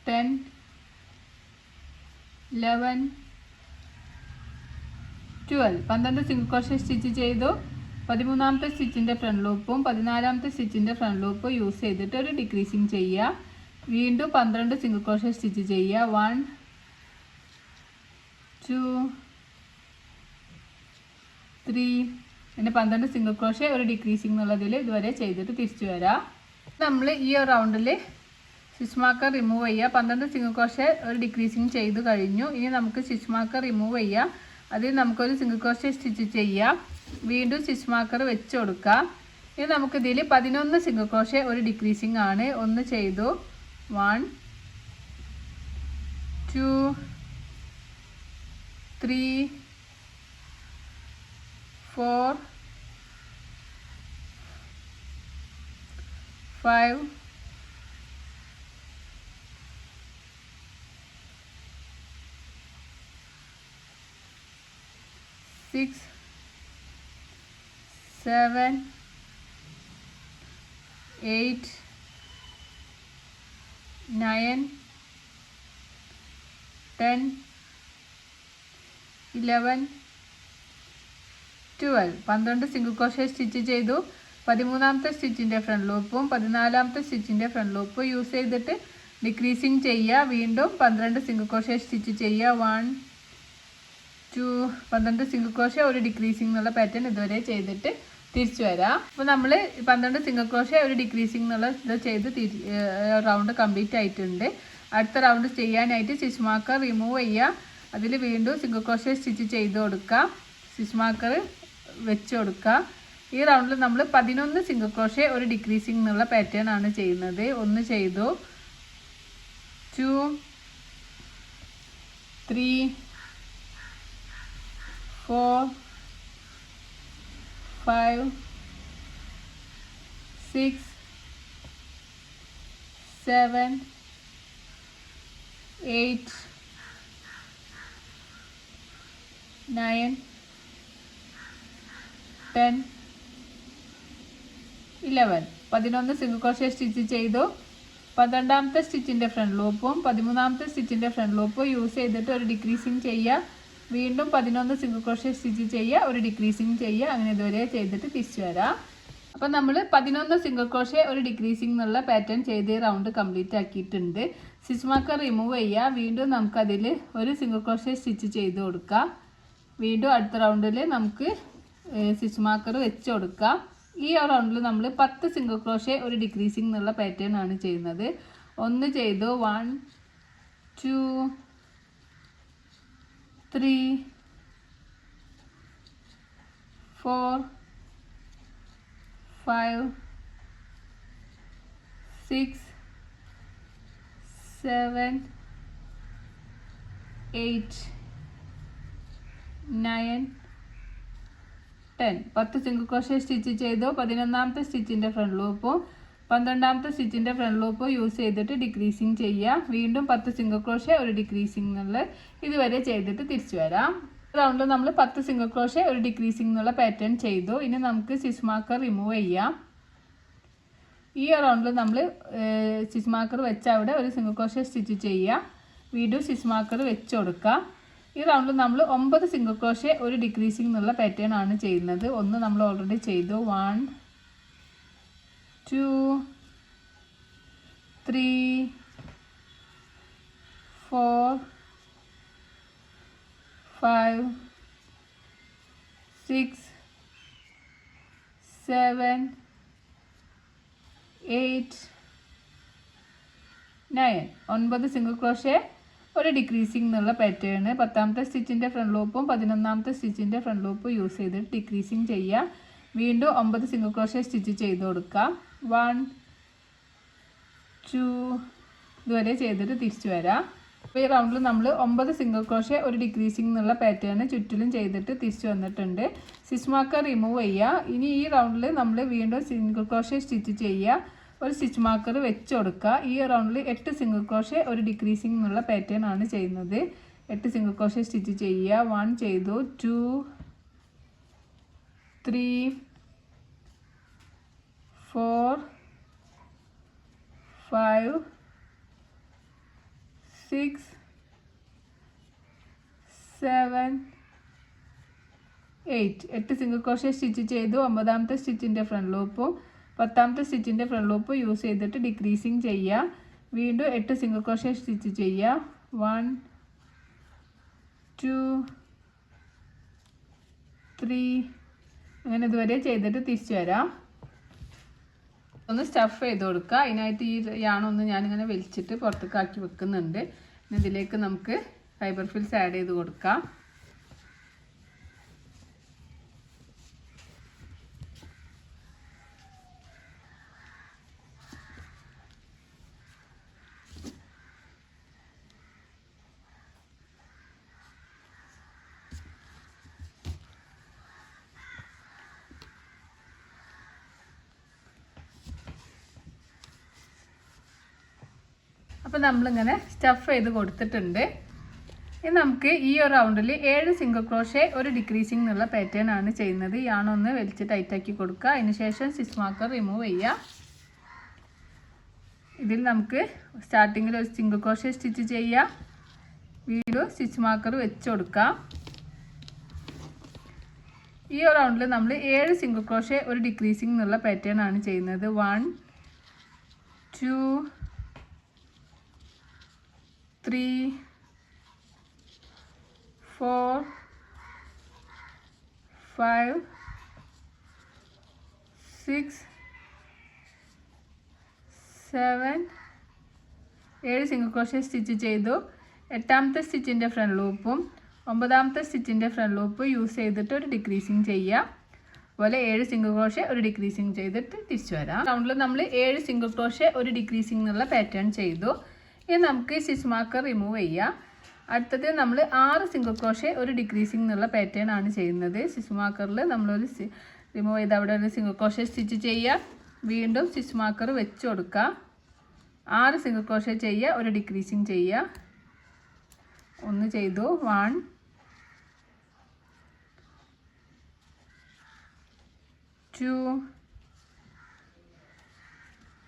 10 11 12 12 സിംഗിൾ ക്രോഷ്യ സ്റ്റിച്ച് ചെയ്തു. 13ാമത്തെ സ്റ്റിച്ചിൻ്റെ ഫ്രണ്ട് ലൂപ്പും 14ാമത്തെ സ്റ്റിച്ചിൻ്റെ ഫ്രണ്ട് ലൂപ്പും യൂസ് ചെയ്തിട്ട് ഒരു ഡിക്രീസിങ് ചെയ്യുക. വീണ്ടും 12 സിംഗിൾ ക്രോഷ്യ സ്റ്റിച്ച് ചെയ്യുക. 1 2 3 പിന്നെ 12 സിംഗിൾ ക്രോഷ്യ ഒരു ഡിക്രീസിങ് എന്നുള്ളതിൽ ഇതുവരെ ചെയ്തിട്ട് തിരിച്ചു വരാം. നമ്മൾ ഈ റൗണ്ടിൽ സ്റ്റിച്ച് മാർക്കർ റിമൂവ് ചെയ്യുക. 12 സിംഗിൾ ക്രോഷ്യ ഒരു ഡിക്രീസിങ് ചെയ്ത് കഴിഞ്ഞു. ഇനി നമുക്ക് സ്റ്റിച്ച് മാർക്കർ റിമൂവ് ചെയ്യാം. അതിൽ നമുക്കൊരു സിംഗിൾ ക്രോഷ്യ സ്റ്റിച്ച് ചെയ്യാം. വീണ്ടും സ്റ്റിച്ച് മാർക്കർ വെച്ച് കൊടുക്കുക. ഇനി നമുക്കിതിൽ 11 സിംഗിൾ ക്രോഷ്യ ഒരു ഡിക്രീസിങ് ആണ്. ഒന്ന് ചെയ്തു. 1 2 3 4 5 6 7 8 9 10 11 12 12 സിംഗിൾ ക്രോഷ്യ സ്റ്റിച്ച് ചെയ്തു. 13ാമത്തെ സ്റ്റിച്ചിൻ്റെ ഫ്രണ്ട് ലൂപ്പും 14ാമത്തെ സ്റ്റിച്ചിൻ്റെ ഫ്രണ്ട് ലൂപ്പും യൂസ് ചെയ്തിട്ട് ഡിക്രീസിങ് ചെയ്യുക. വീണ്ടും 12 സിംഗിൾ ക്രോഷ്യ സ്റ്റിച്ച് ചെയ്യുക. 1 2 12 സിംഗിൾ ക്രോഷ്യ ഒരു ഡിക്രീസിങ് എന്നുള്ള പാറ്റേൺ ഇതുവരെ ചെയ്തിട്ട് തിരിച്ചു വരാം. അപ്പോൾ നമ്മൾ 12 സിംഗിൾ ക്രോഷ്യ ഒരു ഡിക്രീസിങ് എന്നുള്ള ഇത് ചെയ്ത് റൗണ്ട് കംപ്ലീറ്റ് ആയിട്ടുണ്ട്. അടുത്ത റൗണ്ട് ചെയ്യാനായിട്ട് സ്റ്റിച്ച് മാർക്കർ റിമൂവ് ചെയ്യുക. അതിൽ വീണ്ടും സിംഗിൾ ക്രോഷ്യ സ്റ്റിച്ച് ചെയ്ത് കൊടുക്കുക. സ്റ്റിച്ച് മാർക്കർ വെച്ച് കൊടുക്കുക. ഈ റൗണ്ടിൽ നമ്മൾ 11 സിംഗിൾ ക്രോഷ്യ ഒരു ഡിക്രീസിങ് എന്നുള്ള പാറ്റേൺ ആണ് ചെയ്യുന്നത്. ഒന്ന് ചെയ്തു. 2 3 4 5 6 7 8 9 10 11 11 സിംഗിൾ ക്രോഷ്യ സ്റ്റിച്ച് ചെയ്തു. 12ാമത്തെ സ്റ്റിച്ചിൻ്റെ ഫ്രണ്ട് ലൂപ്പും 13ാമത്തെ സ്റ്റിച്ചിൻ്റെ ഫ്രണ്ട് ലൂപ്പും യൂസ് ചെയ്തിട്ട് ഒരു ഡിക്രീസിങ് ചെയ്യുക. വീണ്ടും 11 സിംഗിൾ ക്രോഷ്യ സ്റ്റിച്ച് ചെയ്യുക, ഒരു ഡിക്രീസിങ് ചെയ്യുക. അങ്ങനെ ഇതുവരെ ചെയ്തിട്ട് തിരിച്ചു വരാം. അപ്പം നമ്മൾ 11 സിംഗിൾ ക്രോഷ്യ ഒരു ഡിക്രീസിങ് എന്നുള്ള പാറ്റേൺ ചെയ്ത് റൗണ്ട് കംപ്ലീറ്റ് ആക്കിയിട്ടുണ്ട്. സ്റ്റിച്ച് മാർക്കർ റിമൂവ് ചെയ്യുക. വീണ്ടും നമുക്കതിൽ ഒരു സിംഗിൾ ക്രോഷ്യ സ്റ്റിച്ച് ചെയ്ത് കൊടുക്കുക. വീണ്ടും അടുത്ത റൗണ്ടിൽ നമുക്ക് സ്റ്റിച്ച് മാർക്കർ വെച്ച് കൊടുക്കുക. ഈ റൗണ്ടിൽ നമ്മൾ 10 സിംഗിൾ ക്രോഷ്യ ഒരു ഡിക്രീസിങ് എന്നുള്ള പാറ്റേൺ ആണ് ചെയ്യുന്നത്. ഒന്ന് ചെയ്തു. 1 2 3 4 5 6 7 8 9 10 10 സിംഗിൾ ക്രോഷേ സ്റ്റിച്ച് ചെയ്തു. 11ാമത്തെ സ്റ്റിച്ചിൻ്റെ ഫ്രണ്ട് ലൂപ്പും 12ാമത്തെ സ്റ്റിച്ചിൻ്റെ ഫ്രണ്ട് ലൂപ്പും യൂസ് ചെയ്തിട്ട് ഡിക്രീസിങ് ചെയ്യുക. വീണ്ടും 10 സിംഗിൾ ക്രോഷേ ഒരു ഡിക്രീസിങ് എന്നുള്ള ഇതുവരെ ചെയ്തിട്ട് തിരിച്ചു വരാം. റൗണ്ടിൽ നമ്മൾ 10 സിംഗിൾ ക്രോഷേ ഒരു ഡിക്രീസിങ് എന്നുള്ള പാറ്റേൺ ചെയ്തു. ഇനി നമുക്ക് സ്റ്റിച്ച് മാർക്കർ റിമൂവ് ചെയ്യാം. ഈ റൗണ്ടിൽ നമ്മൾ സ്റ്റിച്ച് മാർക്കർ വെച്ച അവിടെ ഒരു സിംഗിൾ ക്രോഷേ സ്റ്റിച്ച് ചെയ്യുക. വീണ്ടും സ്റ്റിച്ച് മാർക്കർ വെച്ച് കൊടുക്കുക. ഈ റൗണ്ടിൽ നമ്മൾ 9 സിംഗിൾ ക്രോഷേ ഒരു ഡിക്രീസിങ് എന്നുള്ള പാറ്റേൺ ആണ് ചെയ്യുന്നത്. ഒന്ന് നമ്മൾ ഓൾറെഡി ചെയ്തു. 1 2 3 4 5 6 7 8 9 9 സിംഗിൾ ക്രോഷേ ഒരു ഡിക്രീസിങ് എന്നുള്ള പാറ്റേൺ. 10ാമത്തെ സ്റ്റിച്ചിൻ്റെ ഫ്രണ്ട് ലൂപ്പും 11ാമത്തെ സ്റ്റിച്ചിൻ്റെ ഫ്രണ്ട് ലൂപ്പും യൂസ് ചെയ്തിട്ട് ഡിക്രീസിങ് ചെയ്യുക. വീണ്ടും 9 സിംഗിൾ ക്രോഷേ സ്റ്റിച്ച് ചെയ്ത് കൊടുക്കുക. 1 2 ഇതുവരെ ചെയ്തിട്ട് തിരിച്ചു വരാം. അപ്പോൾ ഈ റൗണ്ടിൽ നമ്മൾ 9 സിംഗിൾ ക്രോഷേ ഒരു ഡിക്രീസിങ് എന്നുള്ള പാറ്റേൺ ചുറ്റിലും ചെയ്തിട്ട് തിരിച്ചു വന്നിട്ടുണ്ട്. സ്റ്റിച്ച് മാർക്കർ റിമൂവ് ചെയ്യുക. ഇനി ഈ റൗണ്ടിൽ നമ്മൾ വീണ്ടും സിംഗിൾ ക്രോഷേ സ്റ്റിച്ച് ചെയ്യുക. ഒരു സ്റ്റിച്ച് മാർക്കർ വെച്ച് കൊടുക്കുക. ഈ റൗണ്ടിൽ 8 സിംഗിൾ ക്രോഷേ ഒരു ഡിക്രീസിങ് എന്നുള്ള പാറ്റേൺ ആണ് ചെയ്യുന്നത്. 8 സിംഗിൾ ക്രോഷേ സ്റ്റിച്ച് ചെയ്യുക. 1 ചെയ്തു. 2 3 4 5 6 7 8 8 സിംഗിൾ ക്രോഷേ സ്റ്റിച്ച് ചെയ്തു. 9ാമത്തെ സ്റ്റിച്ചിൻ്റെ ഫ്രണ്ട് ലൂപ്പും 10ാമത്തെ സ്റ്റിച്ചിൻ്റെ ഫ്രണ്ട് ലൂപ്പ് യൂസ് ചെയ്തിട്ട് ഡിക്രീസിങ് ചെയ്യുക. വീണ്ടും 8 സിംഗിൾ ക്രോഷേ സ്റ്റിച്ച് ചെയ്യുക. 1 2 3 അങ്ങനെ ഇതുവരെ ചെയ്തിട്ട് തിരിച്ചു വരാം. ഒന്ന് സ്റ്റഫ് ചെയ്ത് കൊടുക്കുക. അതിനായിട്ട് ഈ യാണൊന്ന് ഞാനിങ്ങനെ വലിച്ചിട്ട് പുറത്തേക്ക് ആക്കി വെക്കുന്നുണ്ട്. ഇതിലേക്ക് നമുക്ക് ഫൈബർ ഫിൽസ് ആഡ് ചെയ്ത് കൊടുക്കാം. അപ്പോൾ നമ്മളിങ്ങനെ സ്റ്റഫ് ചെയ്ത് കൊടുത്തിട്ടുണ്ട്. ഇനി നമുക്ക് ഈ ഒരു റൗണ്ടിൽ 7 സിംഗിൾ ക്രോഷേ ഒരു ഡിക്രീസിങ് എന്നുള്ള പാറ്റേൺ ആണ് ചെയ്യുന്നത്. യാണൊന്ന് വലിച്ച് ടൈറ്റാക്കി കൊടുക്കുക. അതിനുശേഷം സ്റ്റിച്ച് മാർക്കർ റിമൂവ് ചെയ്യുക. ഇതിൽ നമുക്ക് സ്റ്റാർട്ടിങ്ങിൽ ഒരു സിംഗിൾ ക്രോഷേ സ്റ്റിച്ച് ചെയ്യുക. വീണ്ടും സ്റ്റിച്ച് മാർക്കർ വെച്ച് കൊടുക്കുക. ഈ ഒരു റൗണ്ടിൽ നമ്മൾ 7 സിംഗിൾ ക്രോഷേ ഒരു ഡിക്രീസിങ് എന്നുള്ള പാറ്റേൺ ആണ് ചെയ്യുന്നത്. 1 2 3 4 5 6 7 7 സിംഗിൾ ക്രോഷേ സ്റ്റിച്ച് ചെയ്തു. 8ാമത്തെ സ്റ്റിച്ചിൻ്റെ ഫ്രണ്ട് ലൂപ്പും 9ാമത്തെ സ്റ്റിച്ചിൻ്റെ ഫ്രണ്ട് ലൂപ്പ് യൂസ് ചെയ്തിട്ട് ഒരു ഡിക്രീസിങ് ചെയ്യുക. അതുപോലെ 7 സിംഗിൾ ക്രോഷേ ഒരു ഡിക്രീസിങ് ചെയ്തിട്ട് തിരിച്ചു വരാം. റൗണ്ടിൽ നമ്മൾ 7 സിംഗിൾ ക്രോഷേ ഒരു ഡിക്രീസിങ് എന്നുള്ള പാറ്റേൺ ചെയ്തു. ഇനി നമുക്ക് സ്റ്റിച്ച് മാർക്കർ റിമൂവ് ചെയ്യാം. അടുത്തത് നമ്മൾ 6 സിംഗിൾ ക്രോഷേ ഒരു ഡിക്രീസിങ് എന്നുള്ള പാറ്റേൺ ആണ് ചെയ്യുന്നത്. സ്റ്റിച്ച് മാർക്കറിൽ നമ്മളൊരു റിമൂവ് ചെയ്ത് അവിടെ ഒരു സിംഗിൾ ക്രോഷേ സ്റ്റിച്ച് ചെയ്യുക. വീണ്ടും സ്റ്റിച്ച് മാർക്കർ വെച്ച് കൊടുക്കുക. 6 സിംഗിൾ ക്രോഷേ ചെയ്യുക. ഒരു ഡിക്രീസിങ് ചെയ്യുക. ഒന്ന് ചെയ്തു. 1 2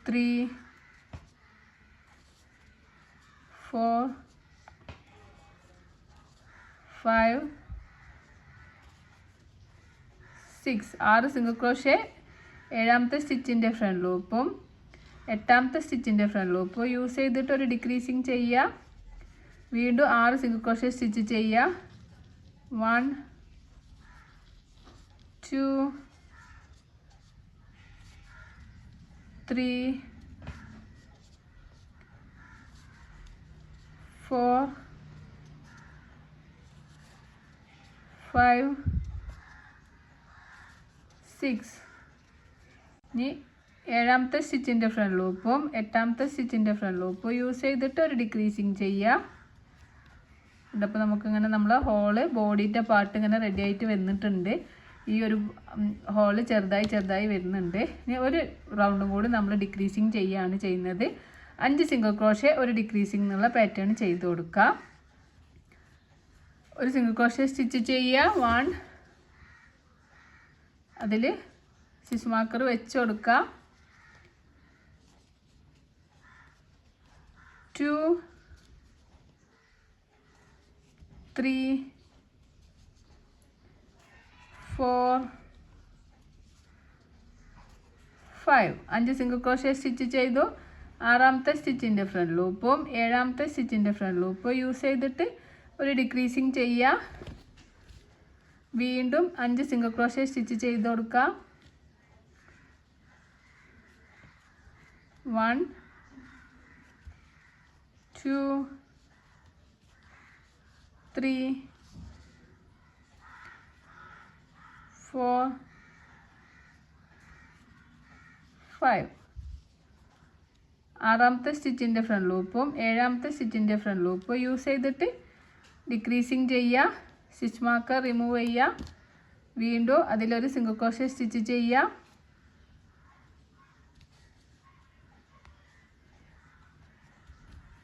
3 4 5 6 6 സിംഗിൾ ക്രോഷേ 7ാമത്തെ സ്റ്റിച്ചിൻ്റെ ഫ്രണ്ട് ലൂപ്പും 8ാമത്തെ സ്റ്റിച്ചിൻ്റെ ഫ്രണ്ട് ലൂപ്പും യൂസ് ചെയ്തിട്ട് ഒരു ഡിക്രീസിങ് ചെയ്യുക. വീണ്ടും 6 സിംഗിൾ ക്രോഷേ സ്റ്റിച്ച് ചെയ്യുക. 1 2 3 4 5 6. ഇനി 7ാമത്തെ സ്റ്റിച്ചിൻ്റെ ഫ്രണ്ട് ലൂപ്പും 8ാമത്തെ സ്റ്റിച്ചിൻ്റെ ഫ്രണ്ട് ലൂപ്പും യൂസ് ചെയ്തിട്ട് ഒരു ഡിക്രീസിങ് ചെയ്യുക. അപ്പോൾ നമുക്കിങ്ങനെ നമ്മളെ ഹോള് ബോഡിയുടെ പാർട്ട് ഇങ്ങനെ റെഡി ആയിട്ട് വന്നിട്ടുണ്ട്. ഈ ഒരു ഹോള് ചെറുതായി വരുന്നുണ്ട്. ഇനി ഒരു റൗണ്ടും കൂടി നമ്മൾ ഡിക്രീസിങ് ചെയ്യുകയാണ് ചെയ്യുന്നത്. 5 സിംഗിൾ ക്രോഷേ ഒരു ഡിക്രീസിങ് എന്നുള്ള പാറ്റേൺ ചെയ്ത് കൊടുക്കുക. ഒരു സിംഗിൾ ക്രോഷേ സ്റ്റിച്ച് ചെയ്യുക. 1 അതിൽ സ്റ്റിച്ച് മാർക്കർ വെച്ച് കൊടുക്കുക. 2 3 4 5 5 സിംഗിൾ ക്രോഷേ സ്റ്റിച്ച് ചെയ്തു. 6ാമത്തെ സ്റ്റിച്ചിൻ്റെ ഫ്രണ്ട് ലൂപ്പും 7ാമത്തെ സ്റ്റിച്ചിൻ്റെ ഫ്രണ്ട് ലൂപ്പും യൂസ് ചെയ്തിട്ട് ഒരു ഡിക്രീസിങ് ചെയ്യുക. വീണ്ടും 5 സിംഗിൾ ക്രോഷേ സ്റ്റിച്ച് ചെയ്ത് കൊടുക്കുക. 1 2 3 4 5 6ാമത്തെ സ്റ്റിച്ചിൻ്റെ ഫ്രണ്ട് ലൂപ്പും 7ാമത്തെ സ്റ്റിച്ചിൻ്റെ ഫ്രണ്ട് ലൂപ്പും യൂസ് ചെയ്തിട്ട് ഡിക്രീസിങ് ചെയ്യുക. സ്റ്റിച്ച് മാർക്കർ റിമൂവ് ചെയ്യുക. വീണ്ടും അതിലൊരു സിംഗിൾ ക്രോഷേ സ്റ്റിച്ച് ചെയ്യുക.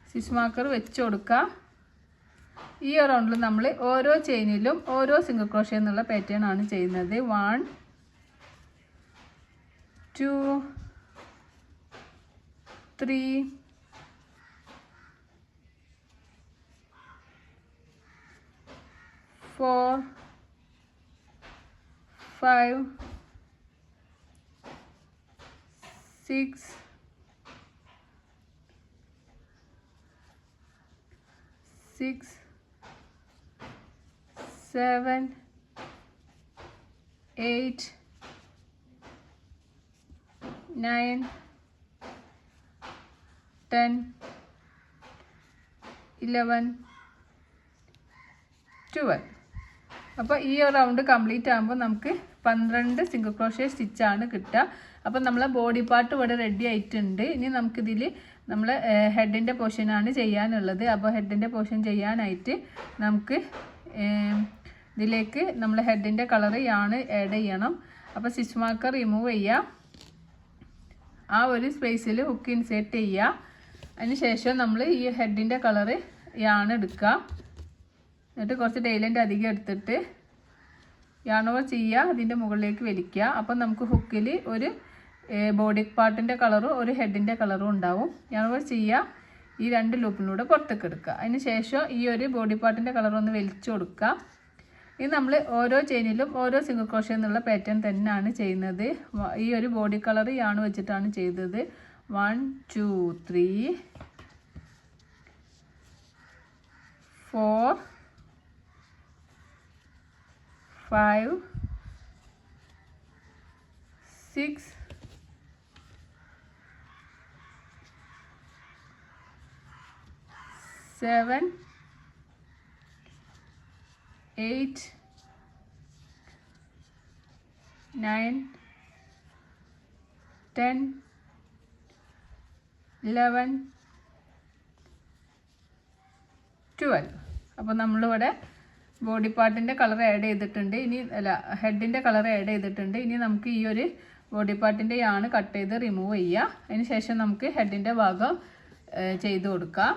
സ്റ്റിച്ച് മാർക്കർ വെച്ച് കൊടുക്കുക. ഈ റൗണ്ടിൽ നമ്മൾ ഓരോ ചെയിനിലും ഓരോ സിംഗിൾ ക്രോഷേ എന്നുള്ള പാറ്റേൺ ആണ് ചെയ്യുന്നത്. 1 2 3 4 5 6 7 8 9 10 11 12. അപ്പോൾ ഈ റൗണ്ട് കംപ്ലീറ്റ് ആകുമ്പോൾ നമുക്ക് 12 സിംഗിൾ ക്രോഷേ സ്റ്റിച്ചാണ് കിട്ടുക. അപ്പോൾ നമ്മളെ ബോഡി പാർട്ട് ഇവിടെ റെഡി ആയിട്ടുണ്ട്. ഇനി നമുക്കിതിൽ നമ്മൾ ഹെഡിൻ്റെ പോർഷനാണ് ചെയ്യാനുള്ളത്. അപ്പോൾ ഹെഡിൻ്റെ പോർഷൻ ചെയ്യാനായിട്ട് നമുക്ക് ഇതിലേക്ക് നമ്മൾ ഹെഡിൻ്റെ കളർ യാണ് ആഡ് ചെയ്യണം. അപ്പോൾ സ്റ്റിച്ച് മാർക്കർ റിമൂവ് ചെയ്യുക. ആ ഒരു സ്പേസിൽ ഹുക്ക് ഇൻസേർട്ട് ചെയ്യുക. അതിന് ശേഷം നമ്മൾ ഈ ഹെഡിൻ്റെ കളർ യാണ് എടുക്കുക. എന്നിട്ട് കുറച്ച് ഡെയിലൻ്റ് അധികം എടുത്തിട്ട് യാൺ ഓവർ ചെയ്യുക. അതിൻ്റെ മുകളിലേക്ക് വലിക്കുക. അപ്പം നമുക്ക് ഹുക്കിൽ ഒരു ബോഡി പാർട്ടിൻ്റെ കളറും ഒരു ഹെഡിൻ്റെ കളറും ഉണ്ടാവും. യാൺ ഓവർ ചെയ്യുക. ഈ 2 ലൂപ്പിലൂടെ പുറത്തേക്ക് എടുക്കുക. അതിന് ശേഷം ഈ ഒരു ബോഡി പാർട്ടിൻ്റെ കളറൊന്ന് വലിച്ചു കൊടുക്കുക. ഇത് നമ്മൾ ഓരോ ചെയിനിലും ഓരോ സിംഗിൾ ക്രോഷേ എന്നുള്ള പാറ്റേൺ തന്നെയാണ് ചെയ്യുന്നത്. ഈ ഒരു ബോഡി കളർ യാണ് വെച്ചിട്ടാണ് ചെയ്തത്. 1 2 3 4 5 6 7 8 9 10 11 12. അപ്പോൾ നമ്മളിവിടെ ബോഡി പാർട്ടിൻ്റെ കളർ ആഡ് ചെയ്തിട്ടുണ്ട്. ഇനി അല്ല, ഹെഡിൻ്റെ കളർ ആഡ് ചെയ്തിട്ടുണ്ട്. ഇനി നമുക്ക് ഈ ഒരു ബോഡി പാർട്ടിൻ്റെ യാണ് കട്ട് ചെയ്ത് റിമൂവ് ചെയ്യുക. അതിന് ശേഷം നമുക്ക് ഹെഡിൻ്റെ ഭാഗം ചെയ്ത് കൊടുക്കാം.